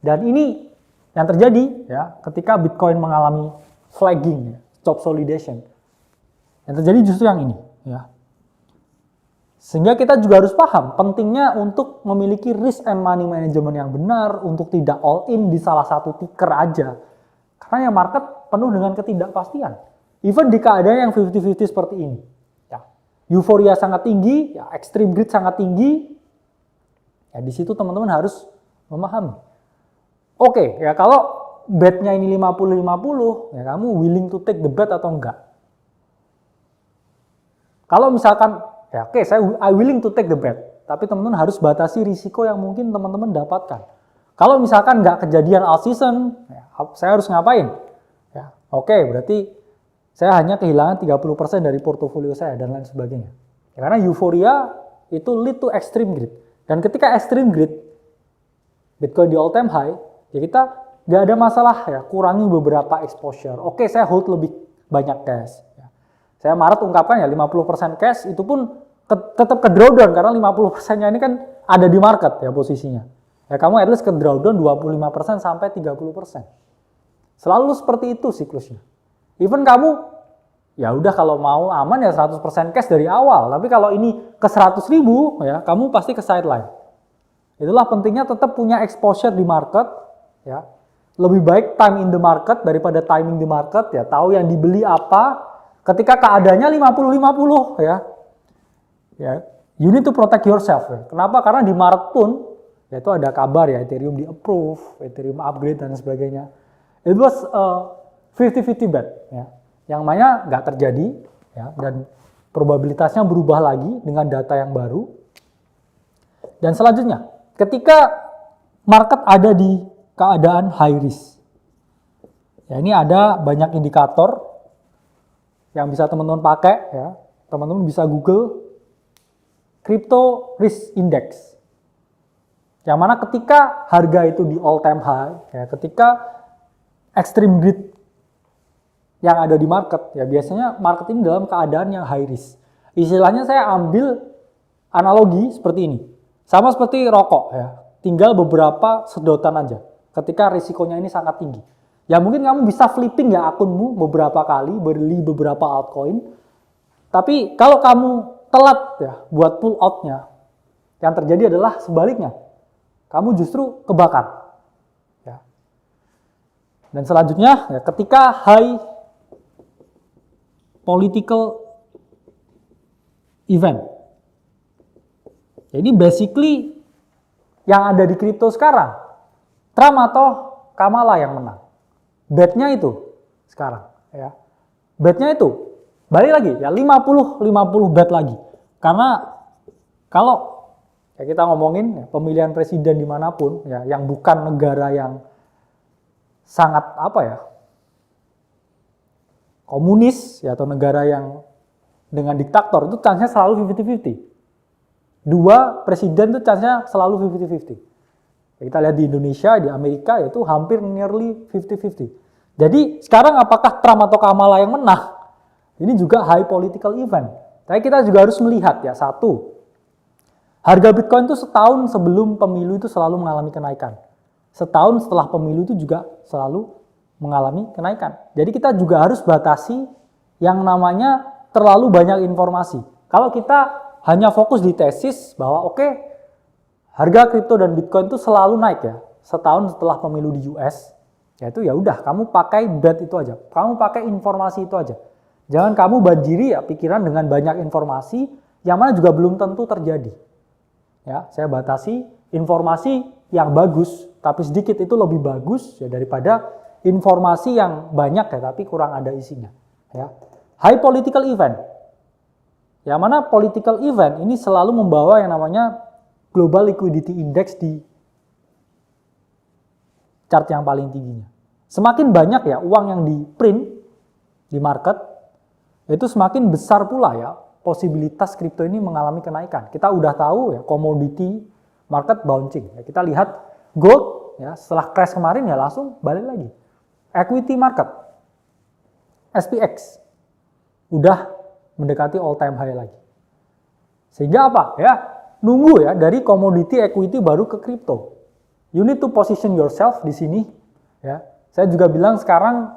Dan ini yang terjadi ya ketika Bitcoin mengalami flagging, ya, top solidation. Yang terjadi justru yang ini ya. Sehingga kita juga harus paham pentingnya untuk memiliki risk and money management yang benar, untuk tidak all in di salah satu ticker aja. Karena ya market penuh dengan ketidakpastian. Even di keadaan yang 50-50 seperti ini. Ya. Euforia sangat tinggi, ya, extreme greed sangat tinggi. Ya, di situ teman-teman harus memahami. Oke, ya kalau bet-nya ini 50-50, ya kamu willing to take the bet atau enggak? Kalau misalkan, ya oke, I willing to take the bet. Tapi teman-teman harus batasi risiko yang mungkin teman-teman dapatkan. Kalau misalkan nggak kejadian all season, ya, saya harus ngapain? Ya, oke, berarti saya hanya kehilangan 30% dari portofolio saya dan lain sebagainya. Ya, karena euforia itu lead to extreme greed. Dan ketika extreme greed, Bitcoin di all time high, ya kita nggak ada masalah ya, kurangi beberapa exposure. Oke, saya hold lebih banyak cash. Ya. Saya Maret ungkapkan ya 50% cash, itu pun tetap ke drawdown karena 50%-nya ini kan ada di market ya posisinya. Ya kamu at least ke drawdown 25% sampai 30%. Selalu seperti itu siklusnya. Even kamu ya udah kalau mau aman ya 100% cash dari awal, tapi kalau ini ke 100.000 ya kamu pasti ke sideline. Itulah pentingnya tetap punya exposure di market ya. Lebih baik time in the market daripada timing di market ya, tahu yang dibeli apa ketika keadaannya 50-50 ya. Ya, you need to protect yourself ya. Kenapa? Karena di Maret pun ya itu ada kabar ya Ethereum di approve, Ethereum upgrade dan sebagainya. It was 50-50 bet ya. Yang mana nggak terjadi ya, dan probabilitasnya berubah lagi dengan data yang baru. Dan selanjutnya, ketika market ada di keadaan high risk. Ya, ini ada banyak indikator yang bisa teman-teman pakai ya. Teman-teman bisa Google Crypto Risk Index. Yang mana ketika harga itu di all time high, ya, ketika extreme greed yang ada di market, ya biasanya market ini dalam keadaan yang high risk. Istilahnya saya ambil analogi seperti ini. Sama seperti rokok ya, tinggal beberapa sedotan aja. Ketika risikonya ini sangat tinggi. Ya mungkin kamu bisa flipping ya akunmu beberapa kali, beli beberapa altcoin. Tapi kalau kamu telat ya buat pull out-nya, yang terjadi adalah sebaliknya. Kamu justru kebakar. Ya. Dan selanjutnya, ya, ketika high political event. Jadi basically yang ada di kripto sekarang, Trump atau Kamala yang menang. Bet-nya itu sekarang. Ya. Bet-nya itu, balik lagi ya 50-50 bet lagi. Karena kalau ya kita ngomongin ya, pemilihan presiden dimanapun ya, yang bukan negara yang sangat apa ya, komunis ya, atau negara yang dengan diktator, itu chance-nya selalu 50-50. Dua presiden itu chance-nya selalu 50-50. Kita lihat di Indonesia, di Amerika itu hampir nearly 50-50. Jadi sekarang apakah Trump atau Kamala yang menang? Ini juga high political event. Tapi kita juga harus melihat ya, satu, harga Bitcoin itu setahun sebelum pemilu itu selalu mengalami kenaikan. Setahun setelah pemilu itu juga selalu mengalami kenaikan. Jadi kita juga harus batasi yang namanya terlalu banyak informasi. Kalau kita hanya fokus di tesis bahwa oke, harga kripto dan Bitcoin itu selalu naik ya, setahun setelah pemilu di US, yaitu ya udah kamu pakai bet itu aja, kamu pakai informasi itu aja. Jangan kamu banjiri ya pikiran dengan banyak informasi yang mana juga belum tentu terjadi. Ya, saya batasi informasi yang bagus, tapi sedikit itu lebih bagus ya daripada informasi yang banyak ya tapi kurang ada isinya. Ya, high political event. Yang mana political event ini selalu membawa yang namanya Global Liquidity Index di chart yang paling tingginya. Semakin banyak ya uang yang di print di market, itu semakin besar pula ya posibilitas kripto ini mengalami kenaikan. Kita udah tahu ya commodity market bouncing. Ya, kita lihat gold ya setelah crash kemarin ya langsung balik lagi. Equity market, SPX udah mendekati all time high lagi. Sehingga apa ya? Nunggu ya dari commodity equity baru ke kripto. You need to position yourself di sini ya. Saya juga bilang sekarang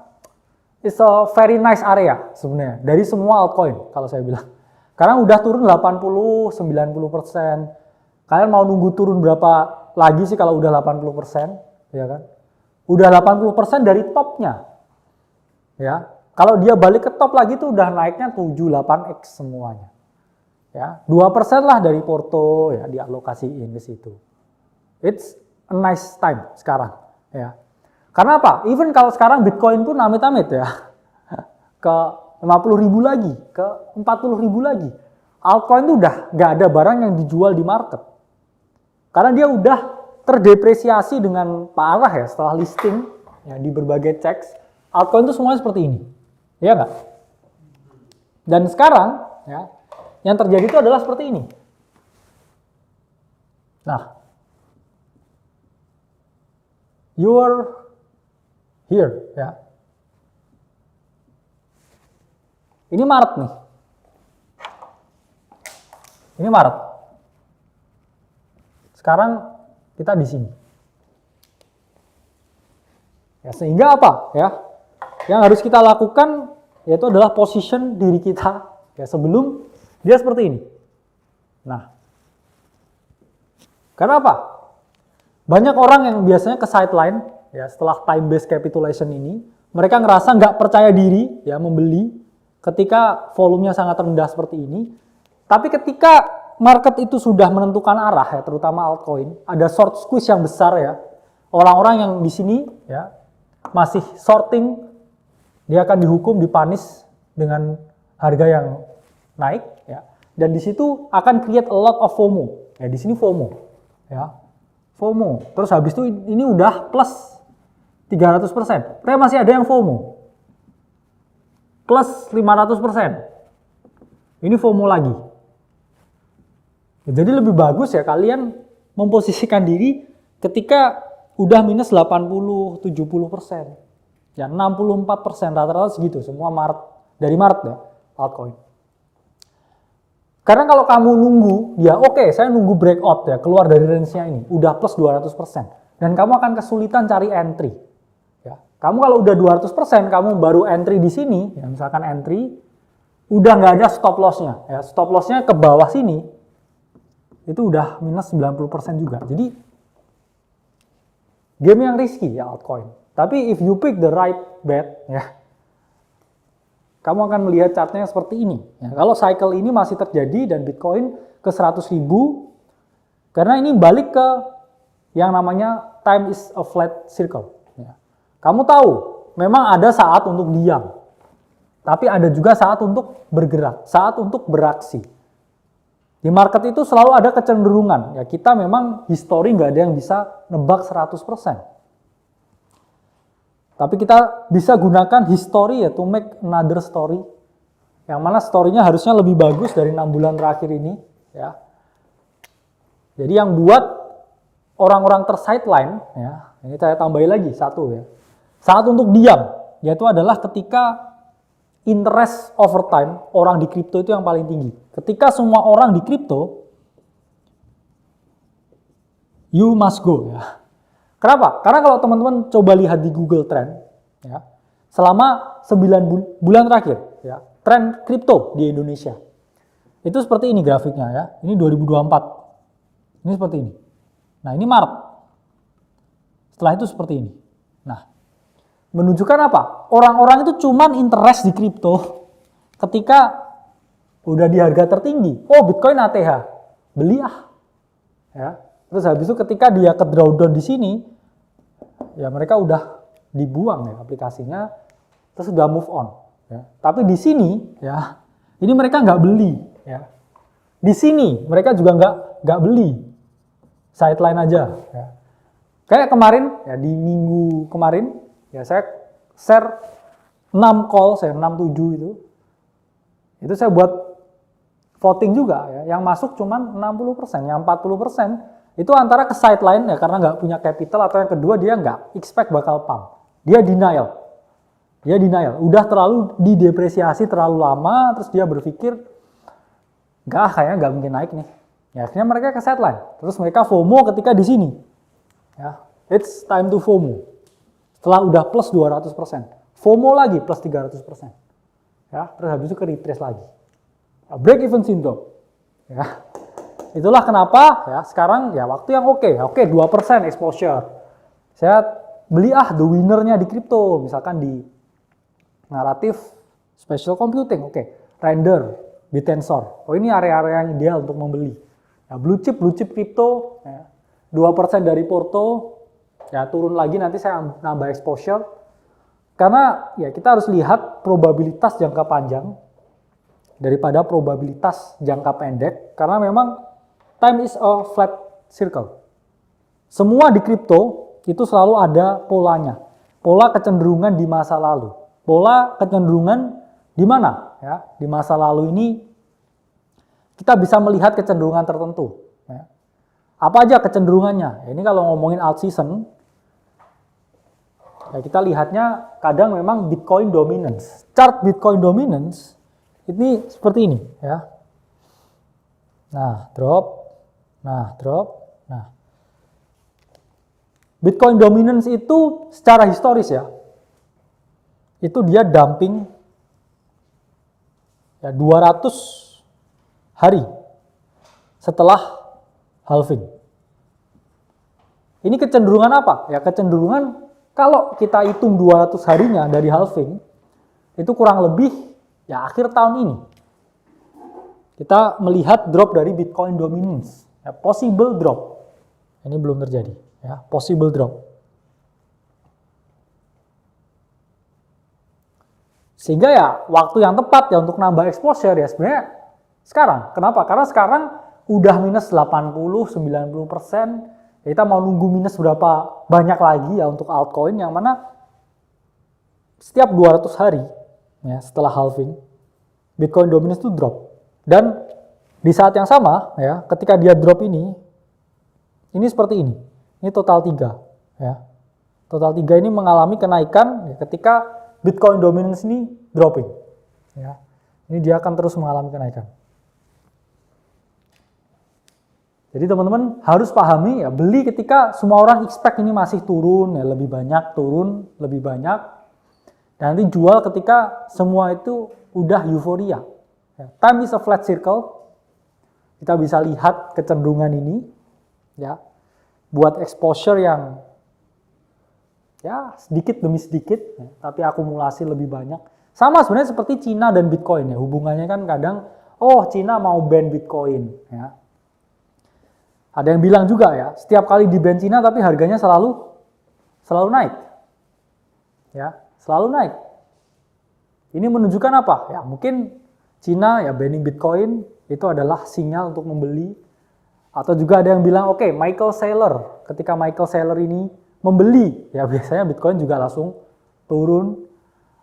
it's a very nice area sebenarnya dari semua altcoin kalau saya bilang. Karena udah turun 80-90%. Kalian mau nunggu turun berapa lagi sih kalau udah 80%, ya kan? Udah 80% dari topnya. Ya. Kalau dia balik ke top lagi tuh udah naiknya 7-8x semuanya. Ya, 2% lah dari porto ya dialokasiin ke situ. It's a nice time sekarang ya. Karena apa? Even kalau sekarang Bitcoin pun amit-amit ya ke 50.000 lagi, ke 40.000 lagi. Altcoin itu udah nggak ada barang yang dijual di market. Karena dia udah terdepresiasi dengan parah ya setelah listing ya di berbagai checks. Altcoin itu semuanya seperti ini. Iya nggak? Dan sekarang ya yang terjadi itu adalah seperti ini. Nah, your here ya. Ini Maret nih. Ini Maret. Sekarang kita di sini. Ya, sehingga apa ya? Yang harus kita lakukan yaitu adalah position diri kita ya sebelum dia seperti ini. Nah, karena apa? Banyak orang yang biasanya ke sideline ya setelah time based capitulation ini, mereka ngerasa nggak percaya diri ya membeli ketika volumenya sangat rendah seperti ini. Tapi ketika market itu sudah menentukan arah ya, terutama altcoin, ada short squeeze yang besar ya. Orang-orang yang di sini ya masih shorting, dia akan dihukum, dipanis dengan harga yang naik ya. Dan di situ akan create a lot of FOMO. Ya, di sini FOMO ya. FOMO. Terus habis itu ini udah plus 300%. Tapi masih ada yang FOMO. Plus 500%. Ini FOMO lagi. Jadi lebih bagus ya kalian memposisikan diri ketika udah minus 80-70%. Ya 64% rata-rata segitu semua Maret. Dari Maret ya altcoin. Karena kalau kamu nunggu, ya oke, saya nunggu breakout ya, keluar dari range-nya ini, udah plus 200%. Dan kamu akan kesulitan cari entry. Ya, kamu kalau udah 200%, kamu baru entry di sini, ya misalkan entry, udah nggak ada stop loss-nya. Ya, stop loss-nya ke bawah sini, itu udah minus 90% juga. Jadi, game yang risky ya altcoin. Tapi if you pick the right bet, ya, kamu akan melihat chartnya seperti ini. Ya, kalau cycle ini masih terjadi dan Bitcoin ke 100.000, karena ini balik ke yang namanya time is a flat circle. Ya. Kamu tahu, memang ada saat untuk diam, tapi ada juga saat untuk bergerak, saat untuk beraksi. Di market itu selalu ada kecenderungan. Ya, kita memang history nggak ada yang bisa nebak 100%. Tapi kita bisa gunakan history ya to make another story. Yang mana story-nya harusnya lebih bagus dari 6 bulan terakhir ini. Ya. Jadi yang buat orang-orang tersideline, ya, ini saya tambahin lagi satu ya. Saat untuk diam, yaitu adalah ketika interest over time orang di kripto itu yang paling tinggi. Ketika semua orang di kripto, you must go ya. Kenapa? Karena kalau teman-teman coba lihat di Google Trend, ya, selama 9 bulan terakhir, ya, tren kripto di Indonesia, itu seperti ini grafiknya ya. Ini 2024, ini seperti ini. Nah ini Maret. Setelah itu seperti ini. Nah, menunjukkan apa? Orang-orang itu cuman interest di kripto ketika udah di harga tertinggi. Oh Bitcoin ATH, beli ah. Ya. Terus habis itu ketika dia ke drawdown di sini, ya mereka udah dibuang ya aplikasinya, terus udah move on. Ya. Tapi di sini, ya ini mereka nggak beli. Ya. Di sini mereka juga nggak beli, sideline aja. Ya. Kayak kemarin, ya di minggu kemarin, ya saya share 6 call, saya 6-7 itu saya buat voting juga ya. Yang masuk cuman 60%, yang 40% itu antara ke sideline ya karena nggak punya capital, atau yang kedua dia nggak expect bakal pump. Dia denial. Udah terlalu didepresiasi terlalu lama, terus dia berpikir kayaknya nggak mungkin naik nih. Ya, akhirnya mereka ke sideline. Terus mereka FOMO ketika di sini. Ya, it's time to FOMO. Setelah udah plus 200%. FOMO lagi plus 300%. Ya, terus habis itu ke retrace lagi. Ya, break even syndrome. Ya. Itulah kenapa ya sekarang ya waktu yang oke, 2% exposure. Saya beli the winner-nya di kripto, misalkan di naratif spatial computing, render, Bitensor. Oh ini area-area yang ideal untuk membeli. Ya, blue chip kripto, ya, 2% dari porto, ya turun lagi nanti saya nambah exposure. Karena ya kita harus lihat probabilitas jangka panjang daripada probabilitas jangka pendek, karena memang time is a flat circle. Semua di kripto itu selalu ada polanya. Pola kecenderungan di masa lalu. Pola kecenderungan di mana? Ya, di masa lalu ini kita bisa melihat kecenderungan tertentu. Ya. Apa aja kecenderungannya? Ini kalau ngomongin alt season, ya kita lihatnya kadang memang Bitcoin dominance. Chart Bitcoin dominance ini seperti ini ya. Nah, drop. Nah, drop. Nah. Bitcoin dominance itu secara historis ya. Itu dia dumping ya 200 hari setelah halving. Ini kecenderungan apa? Ya kecenderungan kalau kita hitung 200 harinya dari halving, itu kurang lebih ya akhir tahun ini. Kita melihat drop dari Bitcoin dominance, ya, possible drop. Ini belum terjadi, ya, possible drop. Sehingga ya waktu yang tepat ya untuk nambah exposure ya sebenarnya sekarang. Kenapa? Karena sekarang udah minus 80-90%. Kita mau nunggu minus berapa banyak lagi ya untuk altcoin yang mana setiap 200 hari ya setelah halving Bitcoin dominance itu drop. Dan di saat yang sama ya ketika dia drop ini seperti ini. Ini total 3 ya. Total 3 ini mengalami kenaikan ya, ketika Bitcoin dominance ini dropping ya. Ini dia akan terus mengalami kenaikan. Jadi teman-teman harus pahami ya, beli ketika semua orang expect ini masih turun, ya lebih banyak, turun lebih banyak. Dan nanti jual ketika semua itu udah euforia. Ya, time is a flat circle. Kita bisa lihat kecenderungan ini, ya, buat exposure yang ya sedikit demi sedikit, ya, tapi akumulasi lebih banyak. Sama sebenarnya seperti Cina dan Bitcoin ya, hubungannya kan kadang, oh Cina mau ban Bitcoin, ya. Ada yang bilang juga ya, setiap kali di ban Cina tapi harganya selalu naik. Ya, selalu naik. Ini menunjukkan apa? Ya, mungkin Cina ya banning Bitcoin itu adalah sinyal untuk membeli. Atau juga ada yang bilang, oke, Michael Saylor, ketika Michael Saylor ini membeli, ya biasanya Bitcoin juga langsung turun.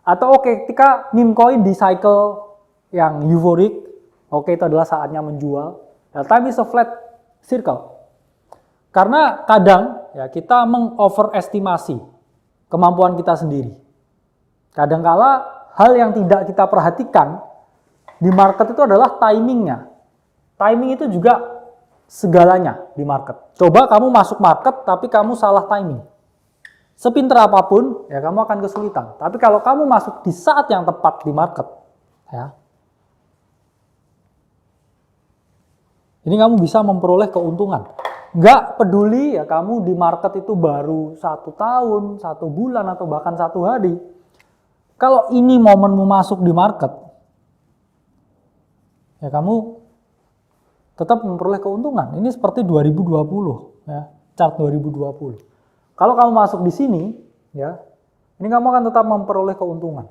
Atau oke, ketika meme coin di cycle yang euphoric, oke itu adalah saatnya menjual. Ya, time is a flat circle. Karena kadang ya kita mengoverestimasi kemampuan kita sendiri. Kadangkala hal yang tidak kita perhatikan di market itu adalah timingnya. Timing itu juga segalanya di market. Coba kamu masuk market tapi kamu salah timing. Sepintar apapun ya kamu akan kesulitan. Tapi kalau kamu masuk di saat yang tepat di market, ya, ini kamu bisa memperoleh keuntungan. Nggak peduli ya kamu di market itu baru 1 tahun, 1 bulan, atau bahkan 1 hari. Kalau ini momenmu masuk di market, ya kamu tetap memperoleh keuntungan. Ini seperti 2020, ya, chart 2020. Kalau kamu masuk di sini, ya, ini kamu akan tetap memperoleh keuntungan.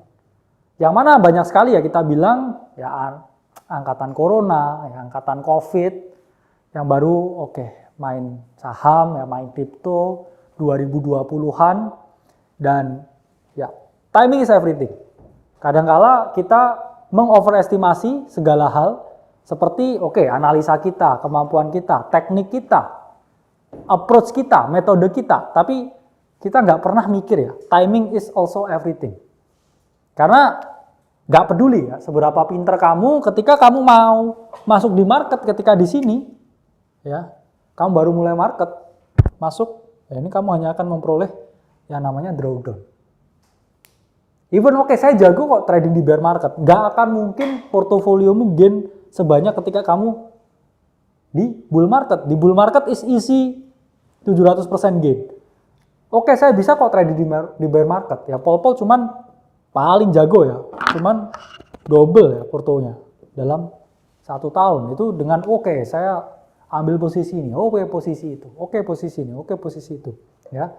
Yang mana banyak sekali ya kita bilang, ya angkatan corona, ya, angkatan COVID, yang baru main saham, ya main kripto 2020-an, dan ya timing is everything. Kadangkala kita mengoverestimasi segala hal seperti analisa kita, kemampuan kita, teknik kita, approach kita, metode kita, tapi kita nggak pernah mikir ya, timing is also everything. Karena nggak peduli ya seberapa pinter kamu, ketika kamu mau masuk di market, ketika di sini, ya, kamu baru mulai market, masuk, ya ini kamu hanya akan memperoleh yang namanya drawdown. Even saya jago kok trading di bear market, nggak akan mungkin portofoliomu gain sebanyak ketika kamu di bull market. Di bull market is easy 700% gain. Saya bisa kok trading di bear market. Ya Pol cuman paling jago ya, cuman double ya portonya dalam 1 tahun. Itu dengan saya ambil posisi ini, posisi itu, posisi ini, posisi itu, ya.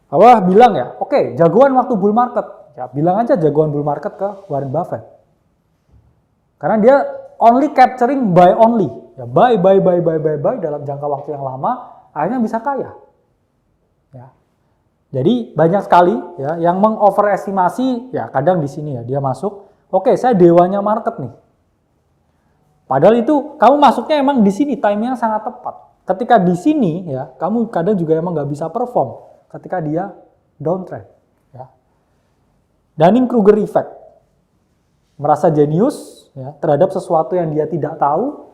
Apa bilang ya, jagoan waktu bull market, ya bilang aja jagoan bull market ke Warren Buffett. Karena dia only capturing buy only, ya buy dalam jangka waktu yang lama, akhirnya bisa kaya. Ya. Jadi banyak sekali ya yang mengoverestimasi, ya kadang di sini ya dia masuk, saya dewanya market nih. Padahal itu kamu masuknya emang di sini timingnya sangat tepat. Ketika di sini ya kamu kadang juga emang nggak bisa perform ketika dia downtrend. Ya. Dunning-Kruger effect, merasa jenius ya, terhadap sesuatu yang dia tidak tahu,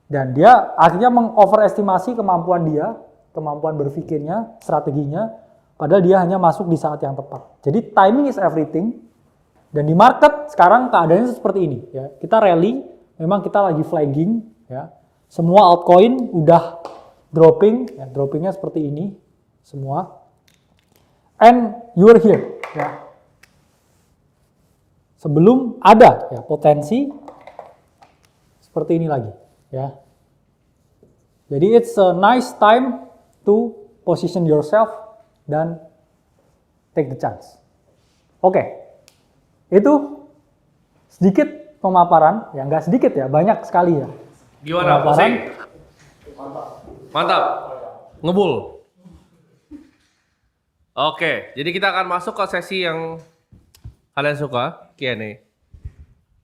dan dia akhirnya mengoverestimasi kemampuan dia, kemampuan berpikirnya, strateginya, padahal dia hanya masuk di saat yang tepat. Jadi timing is everything. Dan di market sekarang keadaannya seperti ini. Ya. Kita rally, memang kita lagi flagging. Ya. Semua altcoin udah dropping, ya, droppingnya seperti ini semua. And you are here. Ya. Sebelum ada ya, potensi seperti ini lagi. Ya. Jadi it's a nice time to position yourself dan take the chance. Oke, itu sedikit pemaparan, ya nggak sedikit ya, banyak sekali ya. Gimana pusing? Mantap. Ngebul. Oke, jadi kita akan masuk ke sesi yang kalian suka, Q&A.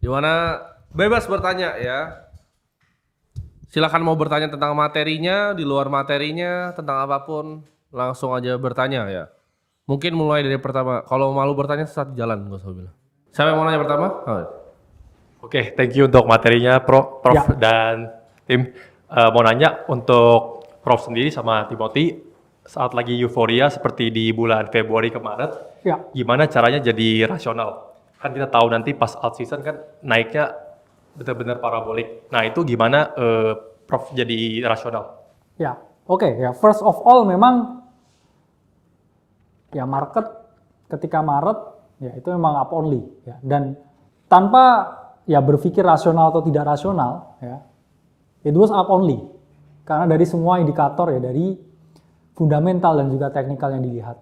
Dimana bebas bertanya ya. Silakan mau bertanya tentang materinya, di luar materinya, tentang apapun, langsung aja bertanya ya. Mungkin mulai dari pertama, kalau malu bertanya saat jalan, gak usah bilang. Siapa yang mau nanya pertama? Oke, thank you untuk materinya Prof Ya. dan tim. Mau nanya untuk Prof sendiri sama Timothy, saat lagi euforia seperti di bulan Februari ke Maret, Ya. gimana caranya jadi rasional? Kan kita tahu nanti pas out season kan naiknya benar-benar parabolik. Nah itu gimana Prof jadi rasional? Ya, oke ya. First of all, memang ya market ketika Maret ya itu memang up only ya. Dan tanpa ya berpikir rasional atau tidak rasional ya, it was up only. Karena dari semua indikator ya, dari fundamental dan juga teknikal yang dilihat.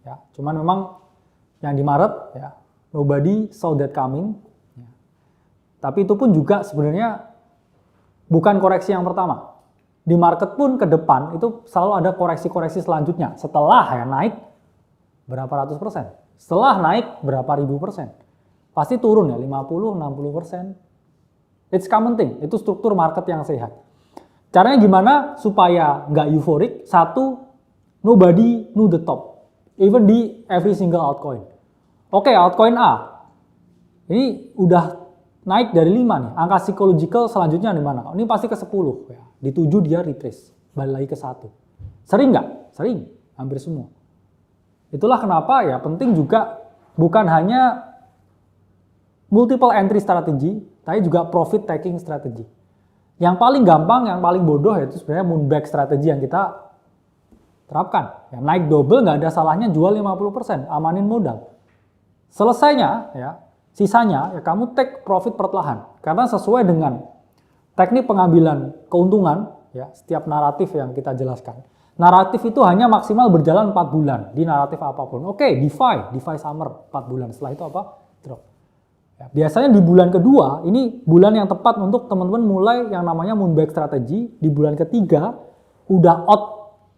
Ya, cuman memang yang di Maret ya, nobody saw that coming. Tapi itu pun juga sebenarnya bukan koreksi yang pertama. Di market pun ke depan itu selalu ada koreksi-koreksi selanjutnya. Setelah ya naik berapa ratus persen. Setelah naik berapa ribu persen. Pasti turun ya 50-60%. It's common thing. Itu struktur market yang sehat. Caranya gimana supaya nggak euforik? Satu, nobody knew the top. Even di every single altcoin. Oke, altcoin A. Ini udah naik dari 5 nih, angka psychological selanjutnya di mana? Ini pasti ke 10 ya. Di 7 dia retrace, balik lagi ke 1. Sering nggak? Sering, hampir semua. Itulah kenapa ya penting juga bukan hanya multiple entry strategy, tapi juga profit taking strategy. Yang paling gampang, yang paling bodoh yaitu sebenarnya moonback strategy yang kita terapkan. Ya, naik double nggak ada salahnya jual 50%, amanin modal. Selesainya ya, sisanya ya kamu take profit perlahan karena sesuai dengan teknik pengambilan keuntungan ya setiap naratif yang kita jelaskan. Naratif itu hanya maksimal berjalan 4 bulan di naratif apapun. Oke, DeFi summer 4 bulan. Setelah itu apa? Drop. Ya, biasanya di bulan kedua ini bulan yang tepat untuk teman-teman mulai yang namanya moonback strategy. Di bulan ketiga udah out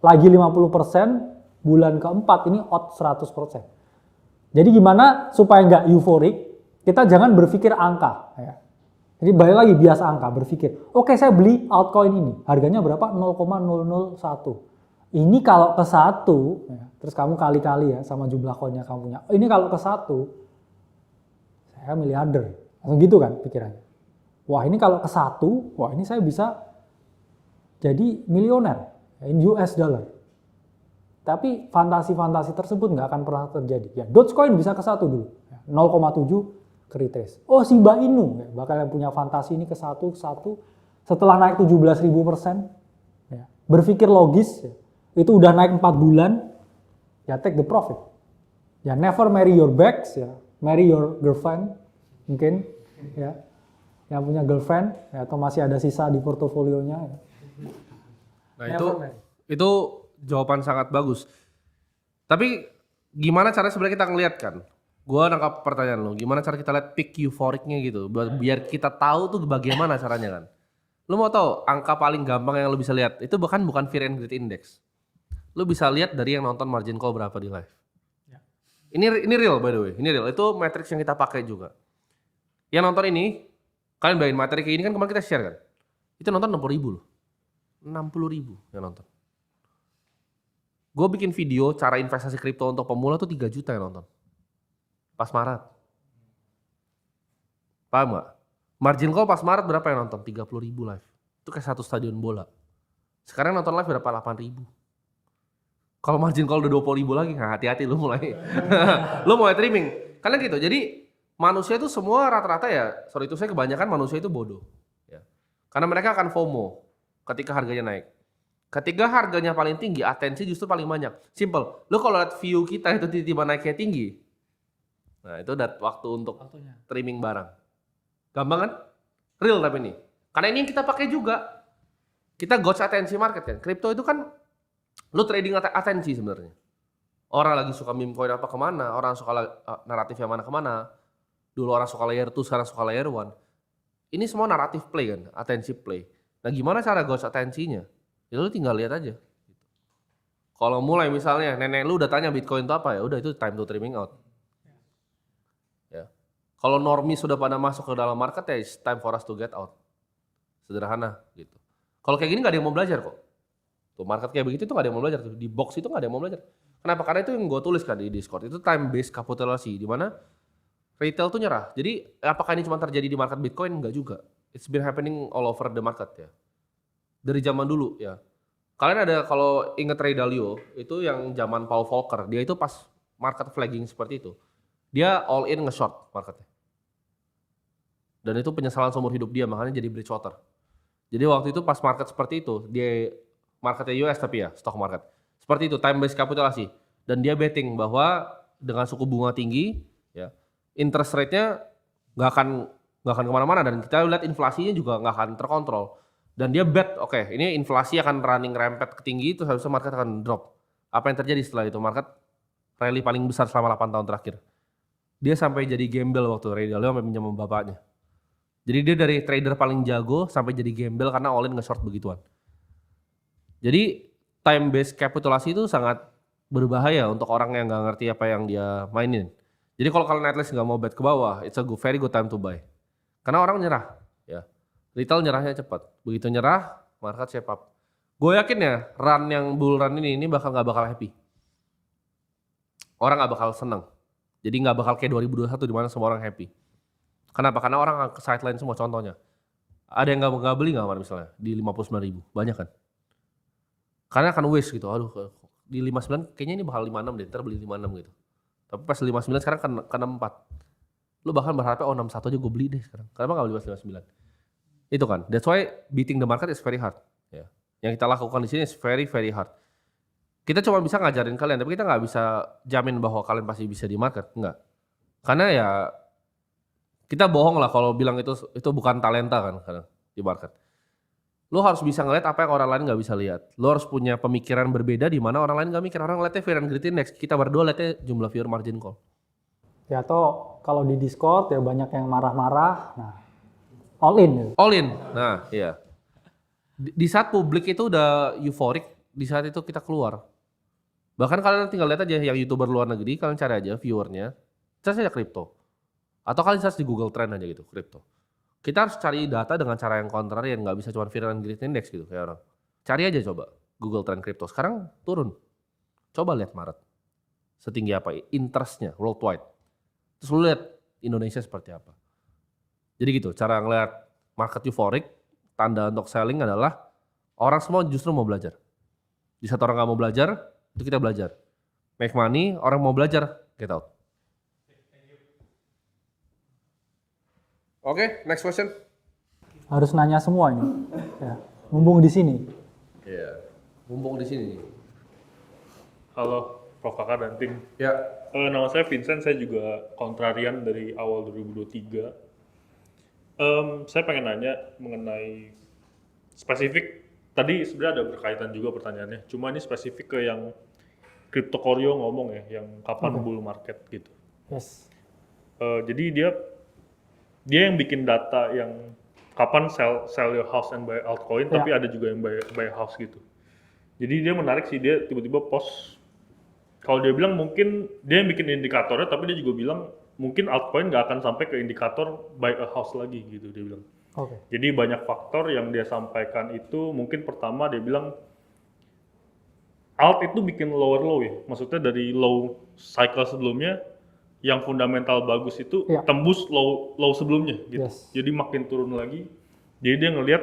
lagi 50%, bulan keempat ini out 100%. Jadi gimana supaya nggak euforik? Kita jangan berpikir angka. Ya. Jadi balik lagi bias angka, berpikir, oke saya beli altcoin ini, harganya berapa? 0,001. Ini kalau ke 1, ya, terus kamu kali-kali ya sama jumlah koinnya kamu punya. Ini kalau ke 1, saya miliarder. Langsung gitu kan pikirannya. Wah ini kalau ke 1, wah ini saya bisa jadi milioner in US dollar. Tapi fantasi-fantasi tersebut nggak akan pernah terjadi. Ya, Dogecoin bisa ke 1 dulu, 0,7 ke retrace. Oh Shiba Inu, ya, bakal yang punya fantasi ini ke 1, setelah naik 17.000%, ya, berpikir logis, ya, itu udah naik 4 bulan, ya take the profit. Ya never marry your bags, ya, marry your girlfriend, mungkin, ya, yang punya girlfriend, ya, atau masih ada sisa di portofolionya. Ya. Nah itu jawaban sangat bagus. Tapi gimana cara sebenarnya kita ngeliat kan? Gua nangkap pertanyaan lo, gimana cara kita lihat peak euforicnya gitu, biar kita tahu tuh bagaimana caranya kan. Lo mau tahu angka paling gampang yang lo bisa lihat, itu bahkan bukan Fear and Greed Index. Lo bisa lihat dari yang nonton margin call berapa di live. Ya. Ini real by the way, ini real. Itu matrix yang kita pakai juga. Yang nonton ini, kalian bayangin materi kayak ini kan kemarin kita share kan. Itu nonton 60.000 loh. 60.000 yang nonton. Gue bikin video cara investasi kripto untuk pemula tuh 3 juta yang nonton. Pas Maret. Paham gak? Margin call pas Maret berapa yang nonton? 30 ribu live. Itu kayak 1 stadion bola. Sekarang nonton live berapa? 8 ribu. Kalau margin call udah 20 ribu lagi, nah hati-hati lu mulai. Lu mulai trimming. Karena gitu, jadi manusia itu semua rata-rata ya, sorry itu saya kebanyakan manusia itu bodoh. Ya. Karena mereka akan FOMO ketika harganya naik. Ketika harganya paling tinggi, atensi justru paling banyak. Simple. Lu kalau lihat view kita itu tiba-tiba naiknya tinggi, nah itu udah waktu untuk trimming barang. Gampang kan? Real tapi ini. Karena ini yang kita pakai juga. Kita gauge atensi market kan. Kripto itu kan lu trading atensi sebenarnya. Orang lagi suka meme coin apa kemana, orang suka naratif yang mana kemana. Dulu orang suka layer 2, sekarang suka layer 1. Ini semua naratif play kan, atensi play. Nah gimana cara gauge atensinya? Ya lu tinggal lihat aja. Kalau mulai misalnya nenek lu udah tanya Bitcoin itu apa ya, udah itu time to trimming out. Ya. Kalau normis sudah pada masuk ke dalam market ya it's time for us to get out. Sederhana gitu. Kalau kayak gini gak ada yang mau belajar kok. Tuh market kayak begitu tuh gak ada yang mau belajar tuh. Di box itu gak ada yang mau belajar. Kenapa? Karena itu yang gue tulis kan di Discord. Itu time based kapitulasi di mana retail tuh nyerah. Jadi apakah ini cuma terjadi di market Bitcoin? Enggak juga. It's been happening all over the market ya. Dari zaman dulu ya. Kalian ada kalau inget Ray Dalio itu yang zaman Paul Volcker. Dia itu pas market flagging seperti itu. Dia all in nge-short marketnya. Dan itu penyesalan seumur hidup dia makanya jadi Bridgewater. Jadi waktu itu pas market seperti itu, dia marketnya US tapi ya, stock market. Seperti itu, time based kapitulasi. Dan dia betting bahwa dengan suku bunga tinggi, ya, interest rate-nya nggak akan kemana-mana dan kita lihat inflasinya juga nggak akan terkontrol. Dan dia bet, oke, ini inflasi akan running rampant ke tinggi, terus habis itu market akan drop. Apa yang terjadi setelah itu? Market rally paling besar selama 8 tahun terakhir. Dia sampai jadi gembel waktu Ray Dalio sampai pinjam sama bapaknya. Jadi dia dari trader paling jago sampai jadi gembel karena all in nge-short begituan. Jadi time based kapitulasi itu sangat berbahaya untuk orang yang nggak ngerti apa yang dia mainin. Jadi kalau kalian at least nggak mau bet ke bawah, it's a very good time to buy. Karena orang nyerah, ya. Retail nyerahnya cepat. Begitu nyerah, market shape up. Gue yakin ya, run yang bull run ini nggak bakal happy. Orang nggak bakal seneng. Jadi nggak bakal kayak 2021 di mana semua orang happy. Kenapa? Karena orang ke sideline semua contohnya. Ada yang nggak beli nggak kemarin misalnya di 59.000, banyak kan? Karena akan waste gitu. Aduh, di 59 kayaknya ini bakal 56 deh, ntar beli 56 gitu. Tapi pas 59 sekarang kan 64. Lu bahkan berharapnya 61 aja gue beli deh sekarang. Kenapa nggak beli pas 59? Itu kan. That's why beating the market is very hard. Ya. Yang kita lakukan di sini is very very hard. Kita cuma bisa ngajarin kalian, tapi kita nggak bisa jamin bahwa kalian pasti bisa di market, enggak. Karena ya kita bohong lah kalau bilang itu bukan talenta kan kadang di market. Lu harus bisa ngeliat apa yang orang lain nggak bisa lihat. Lu harus punya pemikiran berbeda di mana orang lain nggak mikir. Orang ngeliatnya Fear and Greed Index, kita berdua liatnya jumlah viewer margin call. Ya atau kalau di Discord ya banyak yang marah-marah. Nah, all in. Gitu. All in. Nah, iya. Di saat publik itu udah euforik, di saat itu kita keluar. Bahkan kalian tinggal lihat aja yang YouTuber luar negeri, kalian cari aja viewernya, search aja kripto. Atau kalian search di Google Trend aja gitu, kripto. Kita harus cari data dengan cara yang kontrarian, nggak bisa cuma Fear and Greed Index gitu kayak orang. Cari aja coba Google Trend kripto. Sekarang turun. Coba lihat Maret. Setinggi apa interestnya worldwide. Terus lu lihat Indonesia seperti apa. Jadi gitu, cara ngeliat market euforik, tanda untuk selling adalah orang semua justru mau belajar. Di saat orang nggak mau belajar, itu kita belajar. Make money, orang mau belajar, get out. Oke, next question. Harus nanya semua ini. Ya, mumpung di sini. Iya, mumpung di sini. Halo, Prof. Kakak dan tim. Ya, Nama saya Vincent, saya juga kontrarian dari awal 2023. Saya pengen nanya mengenai spesifik, tadi sebenarnya ada berkaitan juga pertanyaannya, cuma ini spesifik ke yang Crypto Koryo ngomong ya, yang kapan bull market gitu. Yes. Jadi dia yang bikin data yang kapan sell your house and buy altcoin, tapi ada juga yang buy house gitu. Jadi dia menarik sih, dia tiba-tiba post, kalau dia bilang mungkin dia yang bikin indikatornya, tapi dia juga bilang mungkin altcoin nggak akan sampai ke indikator buy a house lagi gitu dia bilang. Oke. Jadi banyak faktor yang dia sampaikan itu, mungkin pertama dia bilang alt itu bikin lower low ya. Maksudnya dari low cycle sebelumnya yang fundamental bagus itu Iya. tembus low sebelumnya gitu. Yes. Jadi makin turun lagi. Jadi dia ngelihat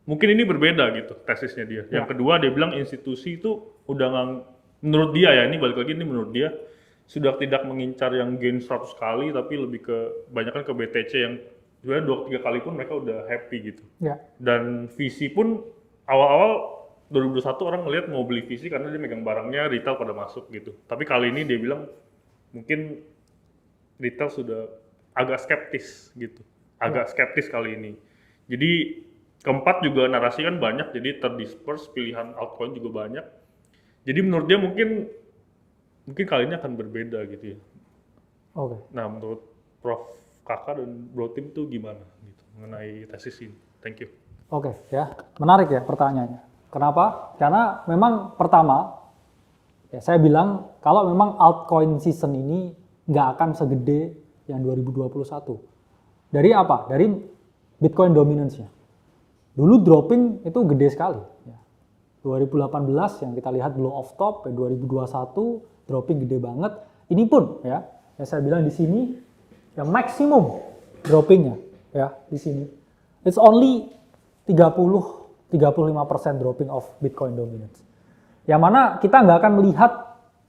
mungkin ini berbeda gitu tesisnya dia. Yang kedua dia bilang institusi itu udah menurut dia ya, ini balik lagi ini menurut dia sudah tidak mengincar yang gain 100 kali tapi lebih ke banyakan ke BTC yang sebenarnya 2-3 kali pun mereka udah happy gitu. Ya. Dan VC pun awal-awal 2021 orang ngelihat mau beli VC karena dia megang barangnya, retail pada masuk gitu. Tapi kali ini dia bilang mungkin retail sudah agak skeptis gitu. Agak skeptis kali ini. Jadi keempat juga narasi kan banyak, jadi terdisperse, pilihan altcoin juga banyak. Jadi menurut dia mungkin kali ini akan berbeda gitu ya. Oke. Nah menurut Prof Kakak dan Bro Tim tuh gimana gitu mengenai tesis ini? Thank you. Oke, ya. Menarik ya pertanyaannya. Kenapa? Karena memang pertama, ya saya bilang kalau memang altcoin season ini nggak akan segede yang 2021. Dari apa? Dari Bitcoin dominance-nya. Dulu dropping itu gede sekali. Ya. 2018 yang kita lihat blow off top, 2021 dropping gede banget. Ini pun ya, yang saya bilang di sini yang maksimum droppingnya ya di sini. It's only 35% dropping of Bitcoin dominance. Yang mana kita nggak akan melihat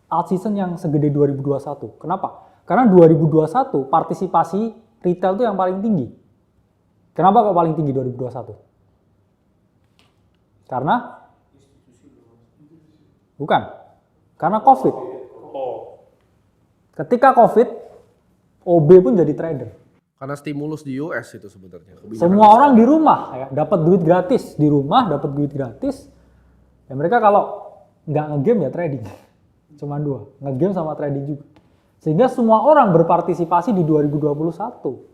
alt season yang segede 2021. Kenapa? Karena 2021 partisipasi retail itu yang paling tinggi. Kenapa kok paling tinggi 2021? Karena bukan. Karena COVID. Ketika COVID, OB pun jadi trader. Karena stimulus di US itu sebenarnya. Semua orang di rumah, ya, dapat duit gratis di rumah, dapat duit gratis. Ya mereka kalau nggak ngegame ya trading, cuma dua, ngegame sama trading juga. Sehingga semua orang berpartisipasi di 2021.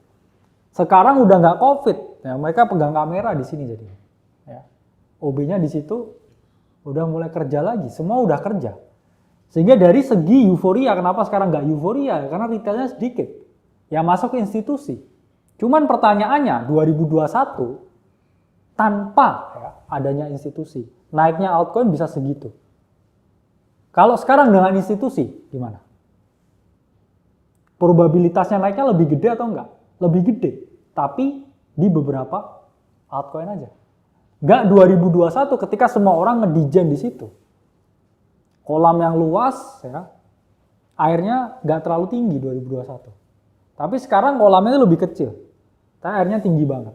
Sekarang udah nggak COVID, ya mereka pegang kamera di sini jadi. Ya. OB-nya di situ udah mulai kerja lagi, semua udah kerja. Sehingga dari segi euforia, kenapa sekarang nggak euforia? Karena retailnya sedikit. Yang masuk ke institusi. Cuman pertanyaannya 2021 tanpa ya, adanya institusi, naiknya altcoin bisa segitu. Kalau sekarang dengan institusi, gimana? Probabilitasnya naiknya lebih gede atau enggak? Lebih gede, tapi di beberapa altcoin aja. Enggak 2021 ketika semua orang ngedijen di situ. Kolam yang luas, ya, airnya nggak terlalu tinggi 2021. Tapi sekarang kolamnya lebih kecil, tapi airnya tinggi banget.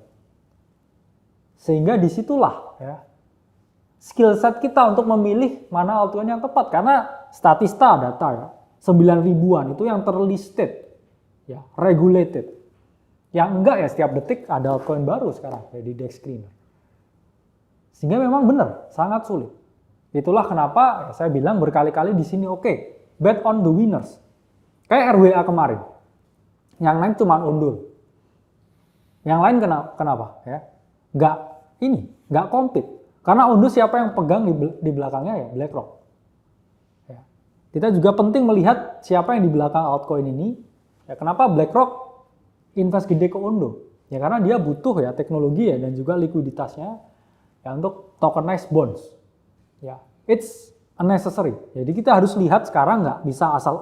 Sehingga disitulah ya, skill set kita untuk memilih mana altcoin yang tepat. Karena Statista data ya, 9 ribuan itu yang terlisted, ya, regulated. Yang enggak ya setiap detik ada altcoin baru sekarang ya, di DEX Screener. Sehingga memang benar, sangat sulit. Itulah kenapa ya, saya bilang berkali-kali di sini oke, bet on the winners. Kayak RWA kemarin. Yang lain cuma undur. Yang lain kenapa? Ya, nggak compete. Karena undur siapa yang pegang di belakangnya ya BlackRock. Ya. Kita juga penting melihat siapa yang di belakang altcoin ini. Ya, kenapa BlackRock invest gede ke undur? Ya karena dia butuh ya teknologi ya dan juga likuiditasnya ya untuk tokenized bonds. Ya, it's unnecessary. Jadi kita harus lihat sekarang nggak bisa asal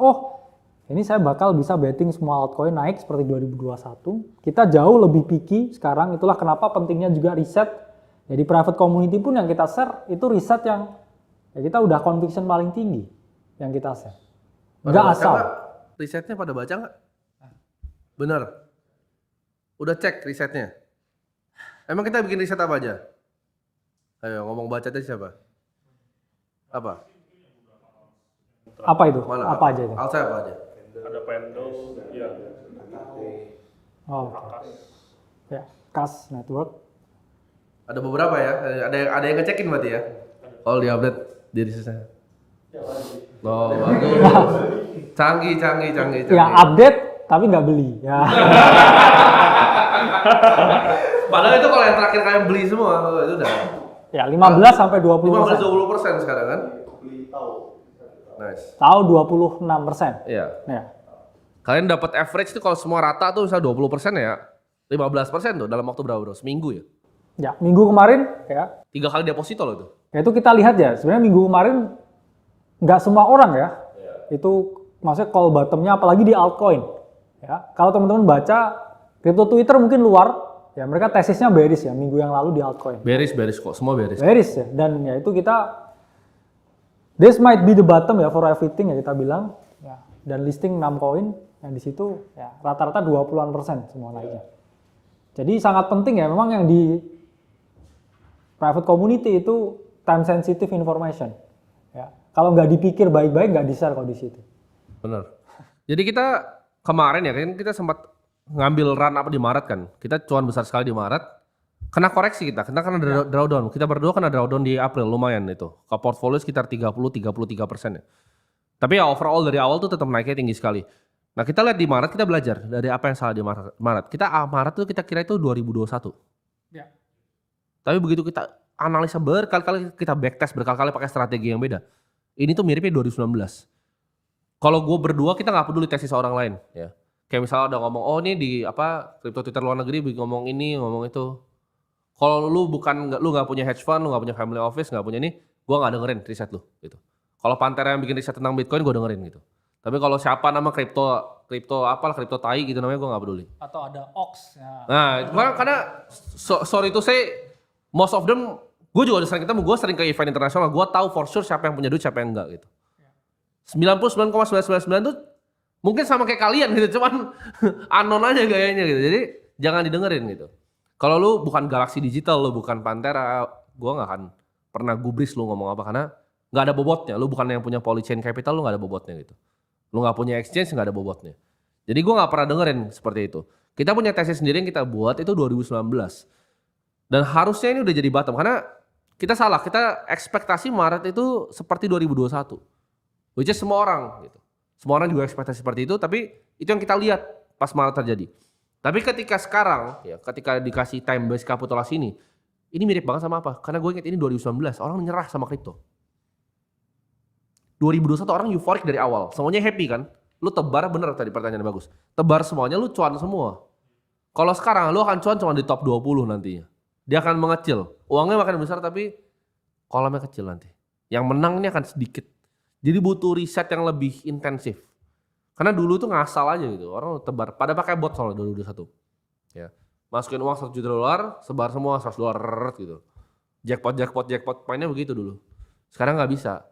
ini saya bakal bisa betting semua altcoin naik seperti 2021. Kita jauh lebih picky sekarang. Itulah kenapa pentingnya juga riset. Jadi private community pun yang kita share itu riset yang ya kita udah conviction paling tinggi yang kita share. Nggak asal. Risetnya pada baca nggak? Bener. Udah cek risetnya. Emang kita bikin riset apa aja? Ayo ngomong baca tadi siapa? Apa? Apa itu? Mana? Apa aja itu? Alsa apa aja? Ada Pendle, ya. Oh, okay. Ya, Kas Network. Ada beberapa ya. Ada yang ngecekin berarti ya. Kalau di update di risetnya. Oh, bagus. Canggih. Ya update tapi nggak beli. Ya. Padahal itu kalau yang terakhir kalian beli semua itu udah. Ya 15 sampai 20%. 15-20% sekarang kan? Nice. Tahu 26%. Iya. Ya. Kalian dapat average itu kalau semua rata tuh misalnya 20% ya. 15% tuh dalam waktu berapa bro? Seminggu ya? Ya, minggu kemarin ya. 3 kali deposito loh tuh. Ya itu kita lihat ya, sebenarnya minggu kemarin nggak semua orang ya, itu maksudnya call bottomnya apalagi di altcoin. Ya, kalau teman-teman baca crypto Twitter mungkin luar, ya mereka tesisnya bearish ya minggu yang lalu di altcoin. Bearish kok, semua bearish. Bearish ya, dan ya itu kita, this might be the bottom ya for everything ya kita bilang. Ya, dan listing 6 koin yang di situ ya rata-rata 20% semua naiknya. Jadi sangat penting ya memang yang di private community itu time sensitive information. Ya, kalau nggak dipikir baik-baik nggak di-share kalau di situ. Bener. Jadi kita kemarin ya kan kita sempat ngambil run up di Maret kan. Kita cuan besar sekali di Maret. Kena koreksi kita kena drawdown. Kita berdua kena drawdown di April lumayan itu. Ke portfolio sekitar 30-33% ya. Tapi ya overall dari awal tuh tetap naiknya tinggi sekali. Nah kita lihat di Maret kita belajar dari apa yang salah di Maret. Maret tuh kita kira itu 2021. Ya. Tapi begitu kita analisa berkali-kali kita backtest berkali-kali pakai strategi yang beda. Ini tuh miripnya 2019. Kalau gue berdua kita nggak peduli tesis orang lain ya. Kayak misalnya ada ngomong oh ini di apa kripto Twitter luar negeri ngomong ini ngomong itu. Kalau lu nggak punya hedge fund, lu nggak punya family office, nggak punya ini, gue nggak dengerin riset lu gitu. Kalau Pantera yang bikin riset tentang Bitcoin gue dengerin gitu. Tapi kalau siapa nama kripto tai gitu namanya gue nggak peduli. Atau ada Ox ya. Nah, itu karena sorry to say most of them gue juga udah sering ketemu, gue sering ke event internasional, gue tahu for sure siapa yang punya duit, siapa yang enggak gitu. 99,999 tuh mungkin sama kayak kalian gitu, cuman anon aja gayanya gitu. Jadi jangan didengerin gitu. Kalau lu bukan Galaxy Digital, lu bukan Pantera, gue nggak akan pernah gubris lu ngomong apa karena nggak ada bobotnya. Lu bukan yang punya Polychain Capital, lu nggak ada bobotnya gitu. Lu nggak punya exchange, nggak ada bobotnya. Jadi gue nggak pernah dengerin seperti itu. Kita punya tesis sendiri yang kita buat itu 2019. Dan harusnya ini udah jadi bottom karena kita salah. Kita ekspektasi Maret itu seperti 2021. Which is semua orang gitu. Semua orang juga ekspektasi seperti itu, tapi itu yang kita lihat pas Maret terjadi. Tapi ketika sekarang, ya ketika dikasih time base kapitulasi ini mirip banget sama apa? Karena gue ingat ini 2019, orang menyerah sama kripto. 2021 orang euforik dari awal, semuanya happy kan? Lu tebar, bener tadi pertanyaannya bagus. Tebar semuanya, lu cuan semua. Kalau sekarang lu akan cuan cuma di top 20 nantinya. Dia akan mengecil. Uangnya makin besar tapi kolamnya kecil nanti. Yang menang ini akan sedikit. Jadi butuh riset yang lebih intensif. Karena dulu tuh ngasal aja gitu. Orang tebar. Pada pakai bot soalnya 2021. Ya. Masukin uang $1 juta, sebar semua $100 gitu. Jackpot. Mainnya begitu dulu. Sekarang nggak bisa.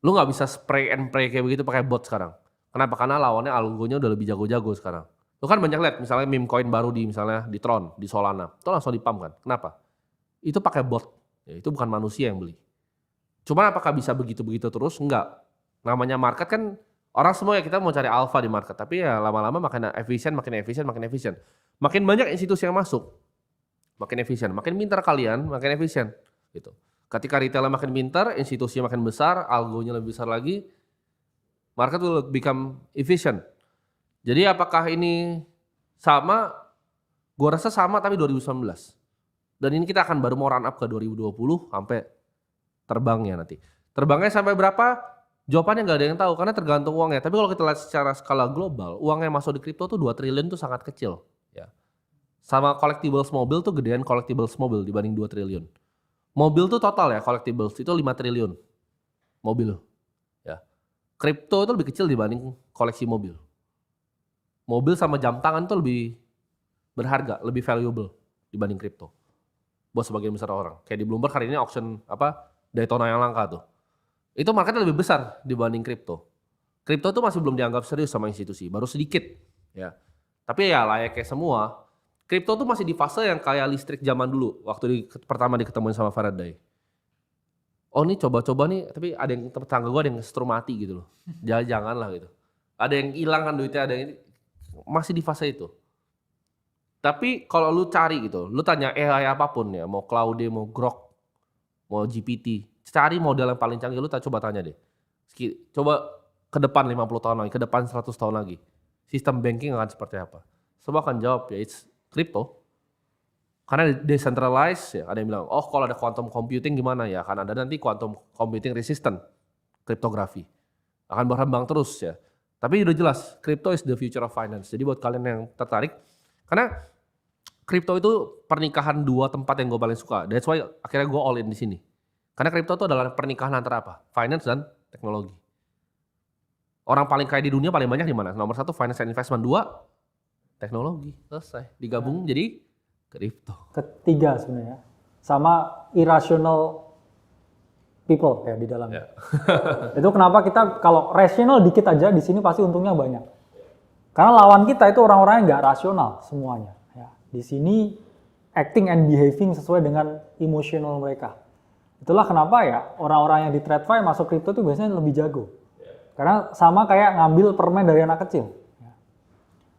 Lu nggak bisa spray and pray kayak begitu pakai bot sekarang. Kenapa? Karena lawannya algonya udah lebih jago-jago sekarang. Lu kan banyak lihat misalnya meme coin baru di misalnya di Tron, di Solana. Itu langsung di-pump kan. Kenapa? Itu pakai bot. Ya, itu bukan manusia yang beli. Cuman apakah bisa begitu-begitu terus? Enggak. Namanya market kan orang semua ya kita mau cari alpha di market. Tapi ya lama-lama makin efisien. Makin banyak institusi yang masuk. Makin efisien. Makin pintar kalian, makin efisien. Gitu. Ketika retailnya makin pintar, institusi makin besar, algonya lebih besar lagi, market will become efficient. Jadi apakah ini sama? Gua rasa sama tapi 2019. Dan ini kita akan baru mau run up ke 2020 sampai terbangnya nanti. Terbangnya sampai berapa? Jawabannya nggak ada yang tahu karena tergantung uangnya. Tapi kalau kita lihat secara skala global, uang yang masuk di kripto tuh 2 triliun tuh sangat kecil. Ya. Sama collectibles mobil tuh gedean collectibles mobil dibanding 2 triliun. Mobil tuh total ya collectibles itu 5 triliun. Mobil. Ya. Kripto itu lebih kecil dibanding koleksi mobil. Mobil sama jam tangan tuh lebih berharga, lebih valuable dibanding kripto. Buat sebagian besar orang. Kayak di Bloomberg hari ini auction Daytona yang langka tuh. Itu marketnya lebih besar dibanding kripto. Kripto tuh masih belum dianggap serius sama institusi, baru sedikit. Ya. Tapi ya layaknya semua, kripto tuh masih di fase yang kayak listrik zaman dulu, waktu pertama diketemuin sama Faraday. Oh ini coba-coba nih, tapi ada yang tetangga gue ada yang setrum mati gitu loh. Jangan lah gitu. Ada yang hilang kan duitnya, ada yang masih di fase itu. Tapi kalau lu cari gitu, lu tanya AI apapun ya, mau Claude, mau Grok, mau GPT, cari model yang paling canggih, lu coba tanya deh. Coba ke depan 50 tahun lagi, ke depan 100 tahun lagi, sistem banking akan seperti apa? Semua akan jawab ya, it's crypto. Karena decentralized ya, ada yang bilang, oh kalau ada quantum computing gimana ya, akan ada nanti quantum computing resistant kriptografi. Akan berkembang terus ya. Tapi udah jelas, crypto is the future of finance. Jadi buat kalian yang tertarik, karena crypto itu pernikahan dua tempat yang gue paling suka. That's why akhirnya gue all in di sini. Karena kripto itu adalah pernikahan antara apa? Finance dan teknologi. Orang paling kaya di dunia paling banyak di mana? Nomor 1 finance and investment, 2 teknologi. Selesai. Digabung jadi kripto. Ketiga sebenarnya, sama irrational people ya di dalamnya. Itu kenapa kita kalau rational dikit aja di sini pasti untungnya banyak. Karena lawan kita itu orang-orang yang nggak rasional semuanya. Ya. Di sini acting and behaving sesuai dengan emotional mereka. Itulah kenapa ya orang-orang yang di TradFi masuk kripto itu biasanya lebih jago. Karena sama kayak ngambil permen dari anak kecil. Ya.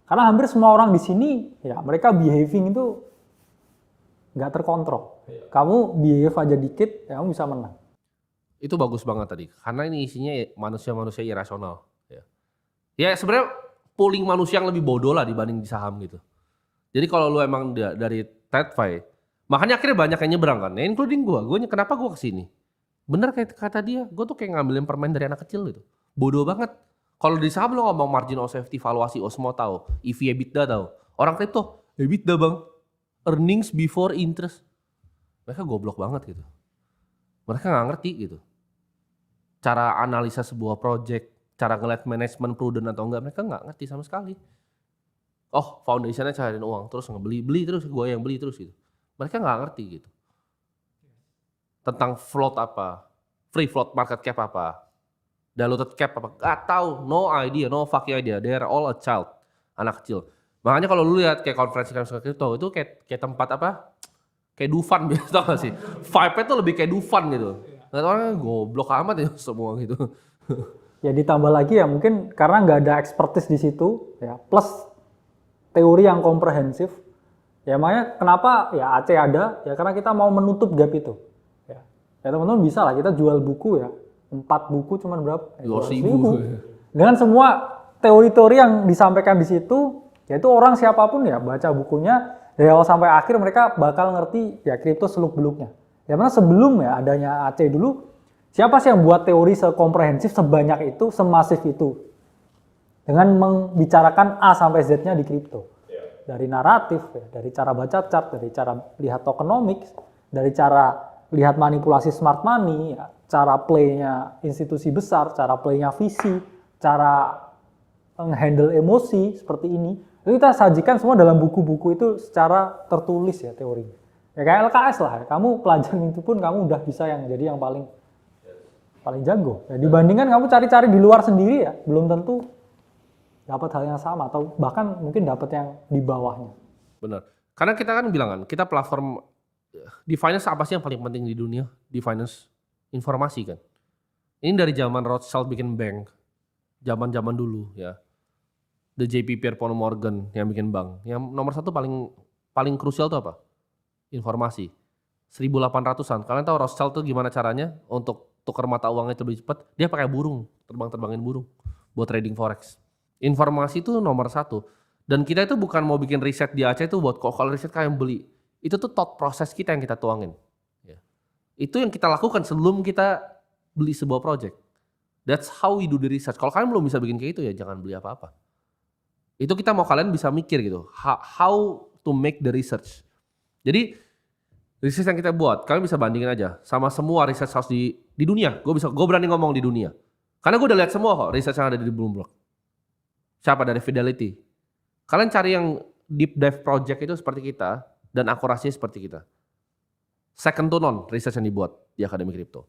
Karena hampir semua orang di sini ya mereka behaving itu nggak terkontrol. Kamu behave aja dikit, ya kamu bisa menang. Itu bagus banget tadi. Karena ini isinya manusia-manusia irasional. Ya sebenarnya pooling manusia yang lebih bodoh lah dibanding di saham gitu. Jadi kalau lu emang dari TradFi, makanya akhirnya banyak yang nyebrang kan, ya, including gue kenapa gue kesini? Bener kayak kata dia, gue tuh kayak ngambilin permen dari anak kecil gitu. Bodoh banget. Kalau di saham lo ngomong margin of safety, valuasi, semua tahu. EV EBITDA tahu. Orang kripto, EBITDA bang. Earnings before interest. Mereka goblok banget gitu. Mereka nggak ngerti gitu. Cara analisa sebuah project, cara ngeliat manajemen prudent atau enggak, mereka nggak ngerti sama sekali. Oh, foundationnya cariin uang, terus beli terus, gue yang beli terus gitu. Mereka nggak ngerti gitu. Tentang float apa, free float market cap apa, diluted cap apa, nggak tahu, no idea, no fucking idea. They are all a child, anak kecil. Makanya kalau lu lihat kayak konferensi kripto itu kayak tempat apa, kayak Dufan biasa tau gak sih? Vibe-nya tuh lebih kayak Dufan gitu. Nggak tahu orang goblok amat ya semua gitu. Ya ditambah lagi ya mungkin karena nggak ada expertise di situ, ya plus teori yang komprehensif. Ya makanya kenapa ya AC ada, ya karena kita mau menutup gap itu. Ya teman-teman bisa lah kita jual buku ya, 4 buku cuman berapa? 2.000. Dengan semua teori-teori yang disampaikan di situ, yaitu orang siapapun ya baca bukunya dari awal sampai akhir mereka bakal ngerti ya kripto seluk-beluknya. Ya karena sebelum ya adanya AC dulu, siapa sih yang buat teori sekomprehensif sebanyak itu, semasif itu? Dengan membicarakan A sampai Z-nya di kripto. Dari naratif, ya, dari cara baca chart, dari cara lihat tokenomics, dari cara lihat manipulasi smart money, ya, cara play-nya institusi besar, cara play-nya visi, cara handle emosi seperti ini. Itu kita sajikan semua dalam buku-buku itu secara tertulis ya teorinya. Ya kayak LKS lah, ya. Kamu pelajaran itu pun kamu udah bisa yang jadi yang paling jago. Ya, dibandingkan kamu cari-cari di luar sendiri ya, belum tentu dapat hal yang sama atau bahkan mungkin dapat yang di bawahnya. Benar. Karena kita kan bilang kan, kita platform di finance apa sih yang paling penting di dunia? Di finance informasi kan. Ini dari zaman Rothschild bikin bank, zaman-zaman dulu ya. The JP Pierpont Morgan yang bikin bank. Yang nomor 1 paling krusial tuh apa? Informasi. 1800-an. Kalian tahu Rothschild tuh gimana caranya untuk tukar mata uangnya itu lebih cepat? Dia pakai burung, terbangin burung buat trading forex. Informasi itu nomor 1. Dan kita itu bukan mau bikin riset di Aceh itu buat kalau riset kalian beli. Itu tuh thought proses kita yang kita tuangin. Ya. Itu yang kita lakukan sebelum kita beli sebuah project. That's how we do the research. Kalau kalian belum bisa bikin kayak itu ya jangan beli apa-apa. Itu kita mau kalian bisa mikir gitu. How to make the research. Jadi research yang kita buat, kalian bisa bandingin aja sama semua research house di dunia. Gue berani ngomong di dunia. Karena gue udah lihat semua kok research yang ada di Bloomberg. Siapa dari Fidelity? Kalian cari yang deep dive project itu seperti kita. Dan akurasinya seperti kita. Second to none research yang dibuat di Akademi Kripto.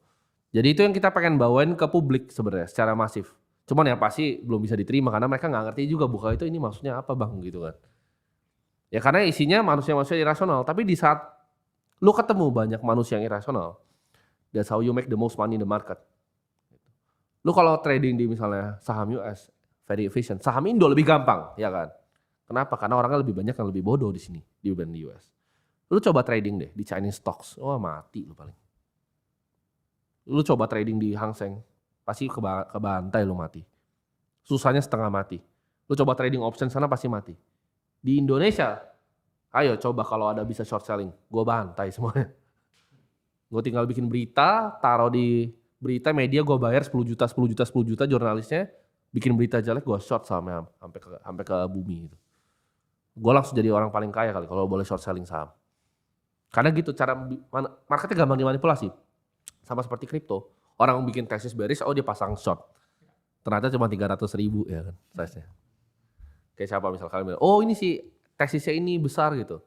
Jadi itu yang kita pengen bawain ke publik sebenarnya secara masif. Cuman ya pasti belum bisa diterima karena mereka nggak ngerti juga buka itu ini maksudnya apa bang gitu kan. Ya karena isinya manusia-manusia irasional. Tapi di saat lu ketemu banyak manusia yang irasional, that's how you make the most money in the market. Lu kalau trading di misalnya saham US, very efficient. Saham Indo lebih gampang, ya kan? Kenapa? Karena orangnya lebih banyak yang lebih bodoh di sini dibanding di US. Lu coba trading deh di Chinese stocks, mati lu paling. Lu coba trading di Hang Seng, pasti kebantai lu mati. Susahnya setengah mati. Lu coba trading option sana pasti mati. Di Indonesia, ayo coba kalau ada bisa short selling, gue bantai semuanya. Gue tinggal bikin berita, taruh di berita media, gue bayar 10 juta jurnalisnya, bikin berita jelek gue short sahamnya sampai ke bumi gitu. Gue langsung jadi orang paling kaya kali kalau boleh short selling saham. Karena gitu cara marketnya gampang dimanipulasi. sama seperti kripto. Orang bikin thesis bearish, dia pasang short. Ternyata cuma 300.000 ya kan size-nya. Kayak siapa misal kalian bilang, ini sih tesisnya ini besar gitu.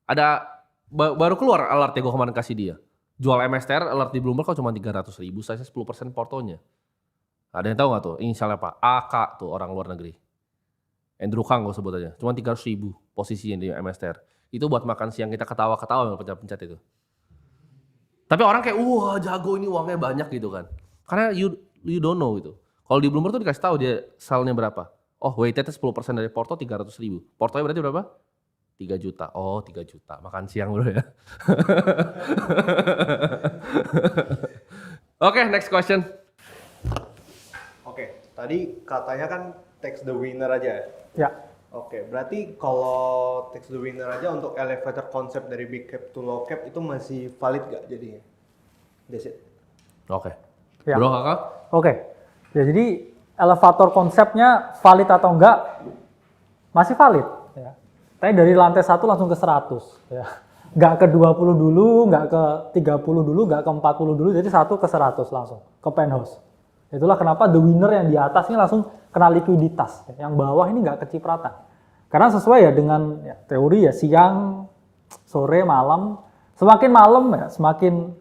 Ada baru keluar alert gue kemarin kasih dia. Jual MSTR alert di Bloomberg kok cuma 300.000, size 10% portonya. Ada yang tahu nggak tuh? Inisialnya apa? AK tuh, orang luar negeri. Andrew Kang gue sebut aja. Cuma 300.000 posisinya di MSTR. Itu buat makan siang kita ketawa-ketawa yang pencet-pencet itu. Tapi orang kayak, wah jago ini uangnya banyak gitu kan. Karena you don't know gitu. Kalau di Bloomberg tuh dikasih tahu dia salnya berapa. Weighted 10% dari porto 300.000. Portonya berarti berapa? 3 juta. 3 juta. Makan siang bro ya. Oke, next question. Oke, tadi katanya kan text the winner aja. Ya. Oke, berarti kalau text the winner aja untuk elevator konsep dari big cap to low cap itu masih valid gak jadinya? That's it. Oke. Ya. Bro kakak? Oke. Ya, jadi elevator konsepnya valid atau enggak? Masih valid. Ya. Tapi dari lantai 1 langsung ke 100. Ya. Nggak ke 20 dulu, nggak ke 30 dulu, nggak ke 40 dulu, jadi 1 ke 100 langsung, ke penthouse. Itulah kenapa the winner yang di atas ini langsung kena likuiditas. Yang bawah ini nggak kecipratan. Karena sesuai ya dengan teori ya siang, sore, malam. Semakin malam ya semakin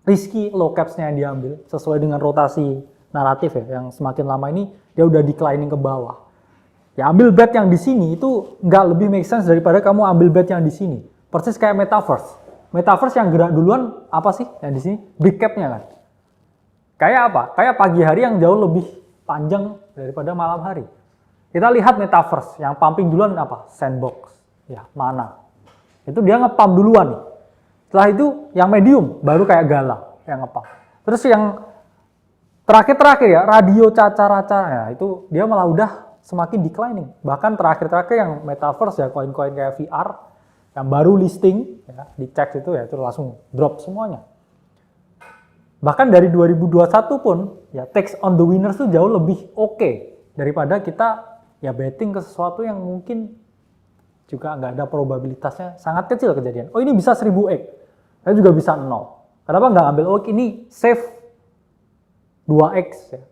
risky low caps-nya yang diambil. Sesuai dengan rotasi naratif ya, yang semakin lama ini dia udah declining ke bawah. Ya ambil bet yang di sini itu nggak lebih make sense daripada kamu ambil bet yang di sini. Persis kayak metaverse. Metaverse yang gerak duluan apa sih yang di sini? Big cap-nya kan. Kayak apa? Kayak pagi hari yang jauh lebih panjang daripada malam hari. Kita lihat metaverse yang pumping duluan apa? Sandbox. Ya, mana? Itu dia nge-pump duluan nih. Setelah itu yang medium baru kayak Gala yang nge-pump. Terus yang terakhir ya, radio caca-caca ya, itu dia malah udah semakin declining. Bahkan terakhir yang metaverse ya, koin-koin kayak VR yang baru listing ya, dicek itu ya itu langsung drop semuanya. Bahkan dari 2021 pun ya takes on the winners tuh jauh lebih oke daripada kita ya betting ke sesuatu yang mungkin juga nggak ada probabilitasnya, sangat kecil kejadian. Ini bisa 1000x, saya juga bisa 0. Kenapa nggak ambil ini save 2x ya.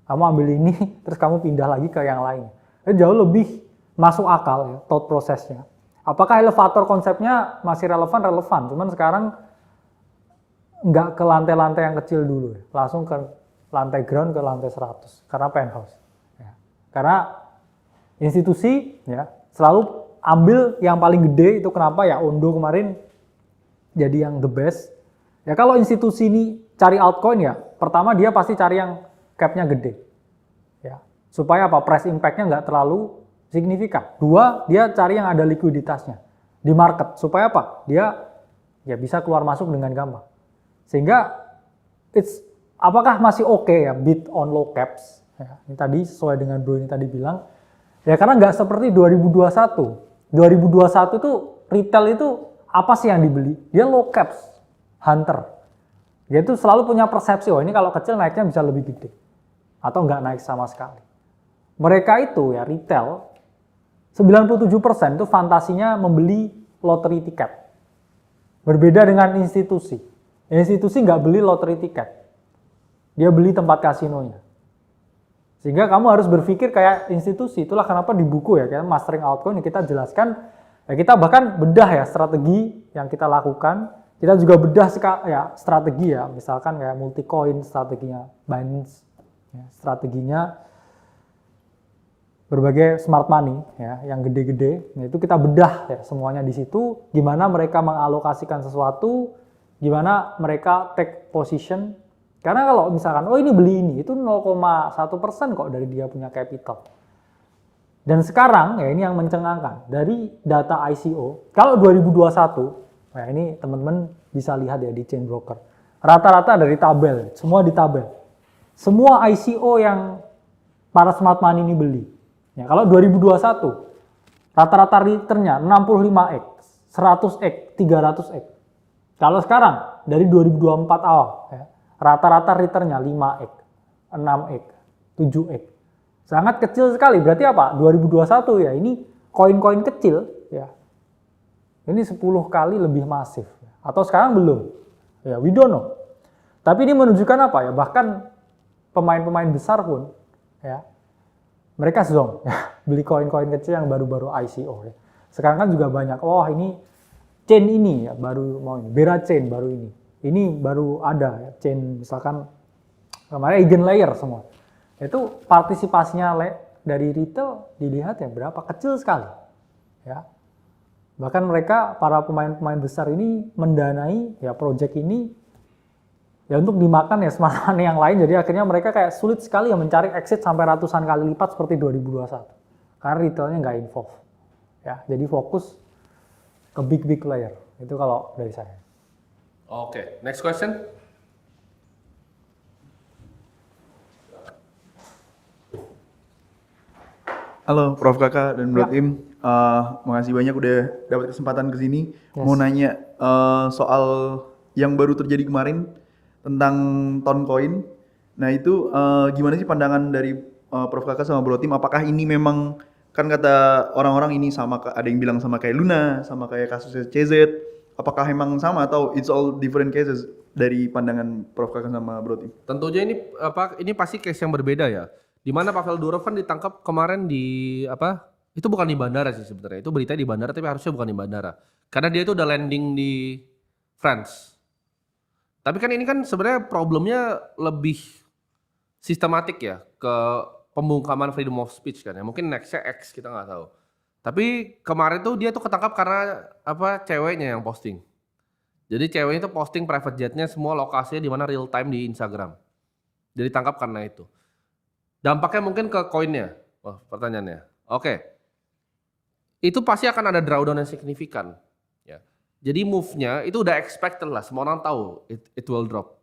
Kamu ambil ini terus kamu pindah lagi ke yang lain. Itu jauh lebih masuk akal ya thought prosesnya. Apakah elevator konsepnya masih relevan? Cuman sekarang nggak ke lantai-lantai yang kecil dulu, ya. Langsung ke lantai ground ke lantai 100 karena penthouse. Ya. Karena institusi ya selalu ambil yang paling gede itu kenapa ya Ondo kemarin jadi yang the best. Ya kalau institusi ini cari altcoin ya pertama dia pasti cari yang cap-nya gede. Ya. Supaya apa? Price impact-nya nggak terlalu signifikan. 2, dia cari yang ada likuiditasnya di market. Supaya apa? Dia ya bisa keluar masuk dengan gampang. Sehingga apakah masih oke ya bid on low caps? Ya, ini tadi sesuai dengan Bro ini tadi bilang. Ya karena nggak seperti 2021. 2021 tuh retail itu apa sih yang dibeli? Dia low caps, hunter. Dia itu selalu punya persepsi, ini kalau kecil naiknya bisa lebih gede. Atau nggak naik sama sekali. Mereka itu ya retail, 97% itu fantasinya membeli lottery tiket. Berbeda dengan institusi. Institusi nggak beli lottery tiket. Dia beli tempat kasinonya. Sehingga kamu harus berpikir kayak institusi. Itulah kenapa di buku ya, kayak Mastering Altcoin kita jelaskan, ya kita bahkan bedah ya strategi yang kita lakukan. Kita juga bedah ya strategi ya, misalkan kayak multi coin, strateginya Binance, ya, strateginya berbagai smart money ya yang gede-gede. Nah, itu kita bedah ya semuanya di situ, gimana mereka mengalokasikan sesuatu, gimana mereka take position. Karena kalau misalkan ini beli ini itu 0,1% kok dari dia punya capital. Dan sekarang ya ini yang mencengangkan dari data ICO. Kalau 2021, nah ini teman-teman bisa lihat ya di chain broker. Rata-rata dari tabel, semua di tabel. Semua ICO yang para smart money ini beli. Ya, kalau 2021 rata-rata returnnya 65x, 100x, 300x. Kalau sekarang dari 2024 awal ya, rata-rata returnnya 5x, 6x, 7x. Sangat kecil sekali. Berarti apa? 2021 ya ini koin-koin kecil ya. Ini 10 kali lebih masif. Atau sekarang belum. Ya we don't know. Tapi ini menunjukkan apa ya? Bahkan pemain-pemain besar pun ya mereka zonk ya, beli koin-koin kecil yang baru-baru ICO ya. Sekarang kan juga banyak, ini chain ini ya baru mau ini, Bera chain baru ini baru ada ya, chain misalkan kemarin Eigenlayer semua. Itu partisipasinya dari retail dilihat ya berapa, kecil sekali ya. Bahkan mereka para pemain-pemain besar ini mendanai ya project ini ya untuk dimakan ya semacam yang lain, jadi akhirnya mereka kayak sulit sekali ya mencari exit sampai ratusan kali lipat seperti 2021 karena retailnya nggak involve ya, jadi fokus ke big player. Itu kalau dari saya. Oke, next question. Halo Prof Kakak dan Bro Tim, makasih banyak udah dapat kesempatan ke sini. Mau nanya soal yang baru terjadi kemarin tentang Toncoin. Nah itu gimana sih pandangan dari Prof Kakak sama Bro Tim? Apakah ini memang, kan kata orang-orang ini sama, ada yang bilang sama kayak Luna, sama kayak kasusnya CZ. Apakah emang sama atau it's all different cases dari pandangan Prof Kakak sama Bro Tim? Tentunya ini pasti case yang berbeda ya. Di mana Pavel Durov kan ditangkap kemarin di itu bukan di bandara sih sebenarnya. Itu berita di bandara tapi harusnya bukan di bandara. Karena dia itu udah landing di France. Tapi kan ini kan sebenarnya problemnya lebih sistematik ya ke pembungkaman freedom of speech kan ya. Mungkin nextnya X, kita nggak tahu. Tapi kemarin tuh dia tuh ketangkap karena ceweknya yang posting. Jadi ceweknya tuh posting private jetnya semua lokasinya di mana real time di Instagram. Jadi tangkap karena itu. Dampaknya mungkin ke koinnya. Wah, pertanyaannya. Oke. Itu pasti akan ada drawdown yang signifikan. Ya. Jadi move-nya itu udah expected lah. Semua orang tahu it will drop.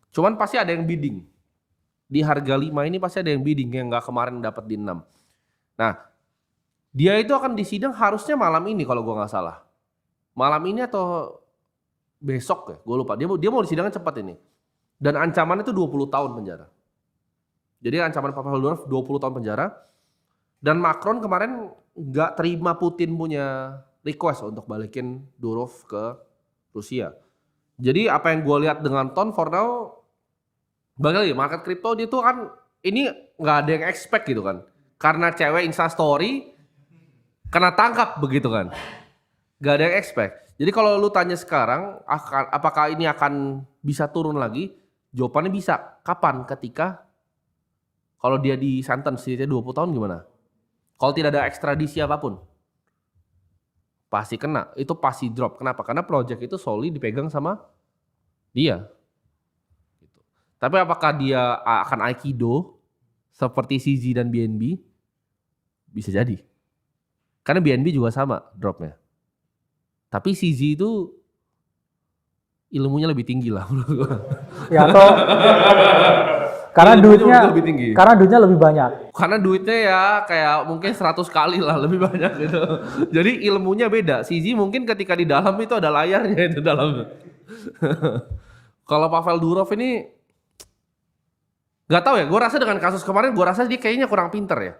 Cuman pasti ada yang bidding. Di harga 5 ini pasti ada yang bidding yang nggak kemarin dapat di 6. Nah, dia itu akan disidang harusnya malam ini kalau gua nggak salah. Malam ini atau besok ya, gue lupa. Dia mau disidangkan cepat ini. Dan ancamannya itu 20 tahun penjara. Jadi ancaman Pavel Durov 20 tahun penjara. Dan Macron kemarin nggak terima Putin punya request untuk balikin Durov ke Rusia. Jadi apa yang gue lihat dengan Ton for now, balik lagi market crypto dia tuh kan ini nggak ada yang expect gitu kan. Karena cewek Instastory kena tangkap begitu kan. Nggak ada yang expect. Jadi kalau lu tanya sekarang apakah ini akan bisa turun lagi? Jawabannya bisa. Kapan? Ketika kalau dia di sentence 20 tahun gimana? Kalau tidak ada ekstradisi apapun. Pasti kena. Itu pasti drop. Kenapa? Karena project itu solely dipegang sama dia. Gitu. Tapi apakah dia akan aikido seperti CZ dan BNB? Bisa jadi. Karena BNB juga sama dropnya. Tapi CZ itu ilmunya lebih tinggi lah menurut gua. Ya atau karena duitnya lebih banyak. Karena duitnya ya kayak mungkin 100 kali lah lebih banyak gitu. Jadi ilmunya beda. CZ mungkin ketika di dalam itu ada layarnya itu dalam. Kalau Pavel Durov ini nggak tahu ya. Gue rasa dengan kasus kemarin, gue rasa dia kayaknya kurang pinter ya.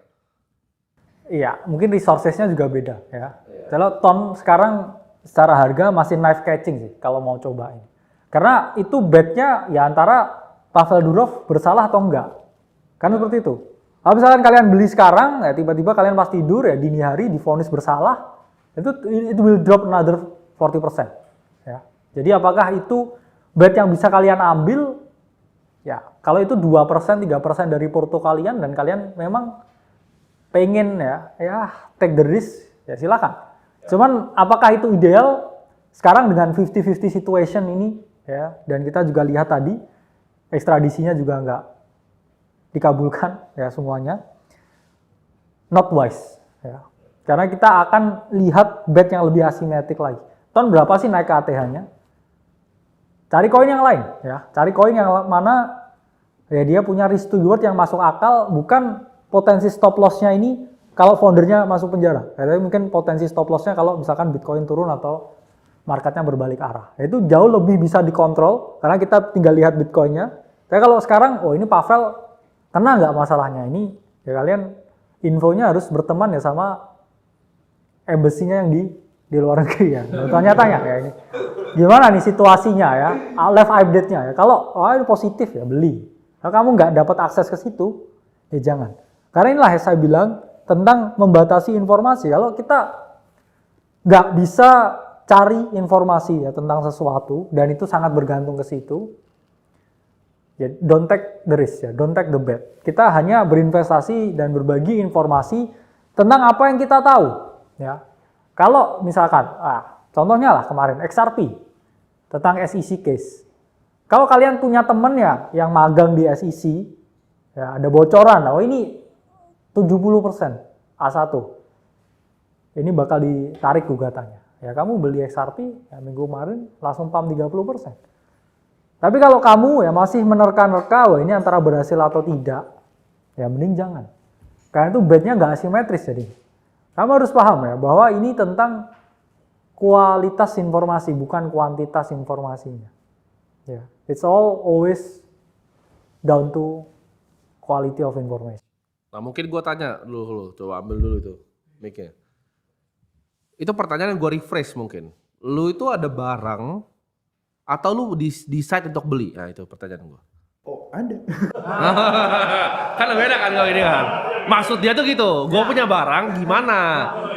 Iya, mungkin resourcesnya juga beda ya. Kalau Ton sekarang secara harga masih knife catching sih kalau mau cobain. Karena itu betnya ya antara Pavel Durov bersalah atau enggak. Kan seperti itu. Kalau misalkan kalian beli sekarang, ya tiba-tiba kalian pas tidur ya dini hari divonis bersalah, itu will drop another 40%. Ya. Jadi apakah itu bet yang bisa kalian ambil? Ya, kalau itu 2%, 3% dari porto kalian dan kalian memang pengen ya take the risk, ya silakan. Cuman apakah itu ideal? Sekarang dengan 50-50 situation ini ya, dan kita juga lihat tadi ekstradisinya juga nggak dikabulkan ya semuanya, not wise ya. Karena kita akan lihat bet yang lebih asimetrik lagi. Ton berapa sih naik ke ATH-nya? Cari koin yang lain ya, cari koin yang mana ya dia punya risk to reward yang masuk akal, bukan potensi stop loss-nya ini kalau foundernya masuk penjara. Tapi mungkin potensi stop loss-nya kalau misalkan Bitcoin turun atau marketnya berbalik arah. Itu jauh lebih bisa dikontrol karena kita tinggal lihat Bitcoin-nya. Tapi kalau sekarang, ini Pavel kena nggak masalahnya ini? Ya kalian infonya harus berteman ya sama embassy-nya yang di luar negeri ya. Tanya-tanya ya ini. gimana nih situasinya ya, live update-nya ya. Kalau ini positif ya beli. Kalau kamu nggak dapat akses ke situ, ya jangan. Karena inilah yang saya bilang tentang membatasi informasi. Kalau kita nggak bisa cari informasi ya tentang sesuatu dan itu sangat bergantung ke situ, ya don't take the risk ya, don't take the bet. Kita hanya berinvestasi dan berbagi informasi tentang apa yang kita tahu ya. Kalau misalkan, contohnya lah kemarin XRP tentang SEC case. Kalau kalian punya temen ya yang magang di SEC, ya ada bocoran, oh ini 70% A1. Ini bakal ditarik gugatannya. Ya kamu beli XRP ya, minggu kemarin langsung pump 30%. Tapi kalau kamu ya masih menerka-nerka, wah ini antara berhasil atau tidak, ya mending jangan. Karena itu betnya nggak asimetris jadi. Kamu harus paham ya bahwa ini tentang kualitas informasi bukan kuantitas informasinya. Ya, it's all always down to quality of information. Nah mungkin gue tanya dulu, coba ambil dulu tuh mic-nya. Itu pertanyaan yang gue refresh mungkin. Lu itu ada barang atau lu decide untuk beli? Nah itu pertanyaan gue. Oh, ada. Kan beda kan kalau ini kan. Maksud dia tuh gitu, gue punya barang gimana?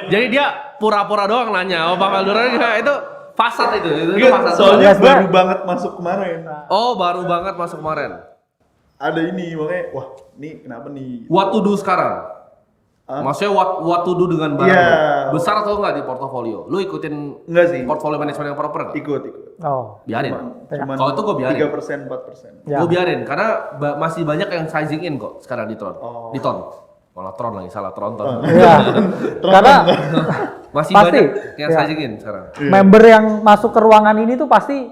Jadi dia pura-pura doang nanya, oh Bang Alduran itu fasad itu fasad. Soalnya Yes, baru banget masuk kemarin. Oh baru banget masuk kemarin. Ada ini, makanya, wah ini kenapa nih? What to do sekarang? Maksudnya what to do dengan barang Iya. lu? Besar atau enggak di portofolio? Lu ikutin Enggak sih. portfolio manajemen yang proper nggak? Ikut. Oh, Biarin. Cuman Kalau itu gue biarin. 3%, 4%. ya. Gue biarin karena masih banyak yang sizing in kok sekarang di Tron. Oh. Di Ton. Malah Tron lagi, salah Tronton. Iya. Karena Masih Pasti, banyak yang ya. sizing in sekarang. member yang masuk ke ruangan ini tuh pasti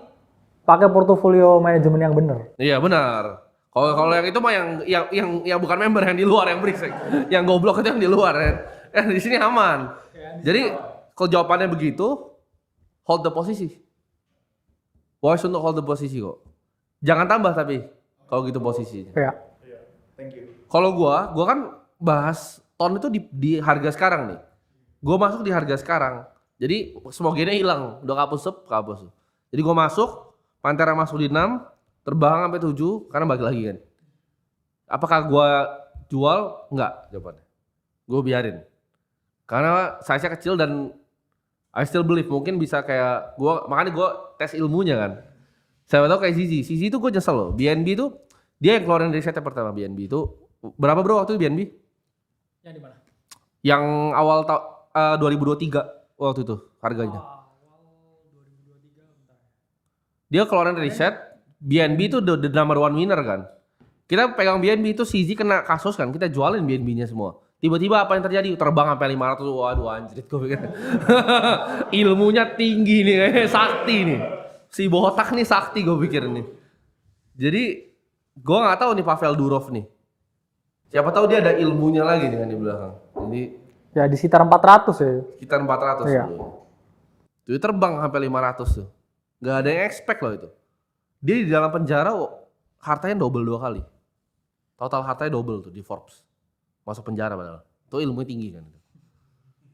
pakai portofolio manajemen yang benar. Iya benar. Kalau yang itu mah yang bukan member, yang di luar, yang brengsek. Yang goblok itu yang di luar ya. Di sini aman. Jadi kalau jawabannya begitu, hold the posisi. Wise untuk hold the posisi kok. Jangan tambah tapi kalau gitu posisinya. Ya. Thank you. Kalau gua kan bahas ton itu di harga sekarang nih. Gua masuk di harga sekarang. Jadi semoga hilang, udah kapus. Jadi gua masuk, Pantera masuk di 6, terbang sampai 7 karena balik lagi kan. Apakah gua jual? Enggak jawabannya. Gua biarin. Karena size-nya kecil dan I still believe mungkin bisa kayak gua, makanya gua tes ilmunya kan. Saya tahu kayak Zizi itu gue nyesel loh. BNB itu dia yang keluarin risetnya pertama. BNB itu berapa bro waktu itu BNB? Yang di mana? Yang awal 2023 waktu itu harganya. Dia keluarin riset, BNB itu the number one winner kan. Kita pegang BNB itu CZ kena kasus kan, kita jualin BNB-nya semua. Tiba-tiba apa yang terjadi? Terbang sampai 500, waduh anjrit gue pikir. Ilmunya tinggi nih, kayak sakti nih. Si botak nih sakti gue pikir nih. Jadi gue nggak tahu nih Pavel Durov nih. Siapa tahu dia ada ilmunya lagi dengan di belakang. Jadi Ya di sekitar 400 ya. sekitar 400 Iya. dulu. Itu terbang sampai 500 tuh. Gak ada yang expect loh itu. Dia di dalam penjara hartanya double 2 kali. Total hartanya double tuh di Forbes. Masuk penjara padahal. Itu ilmunya tinggi kan.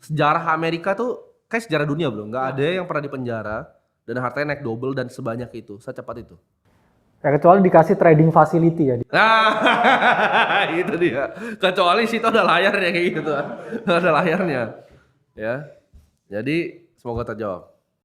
Sejarah Amerika tuh kayak sejarah dunia belum. Gak ada yang pernah di penjara dan hartanya naik double dan sebanyak itu, secepat itu. Ya kecuali dikasih trading facility ya. Nah, itu dia. Kecuali situ ada layarnya kayak gitu. Ada layarnya. Ya. Jadi semoga terjawab.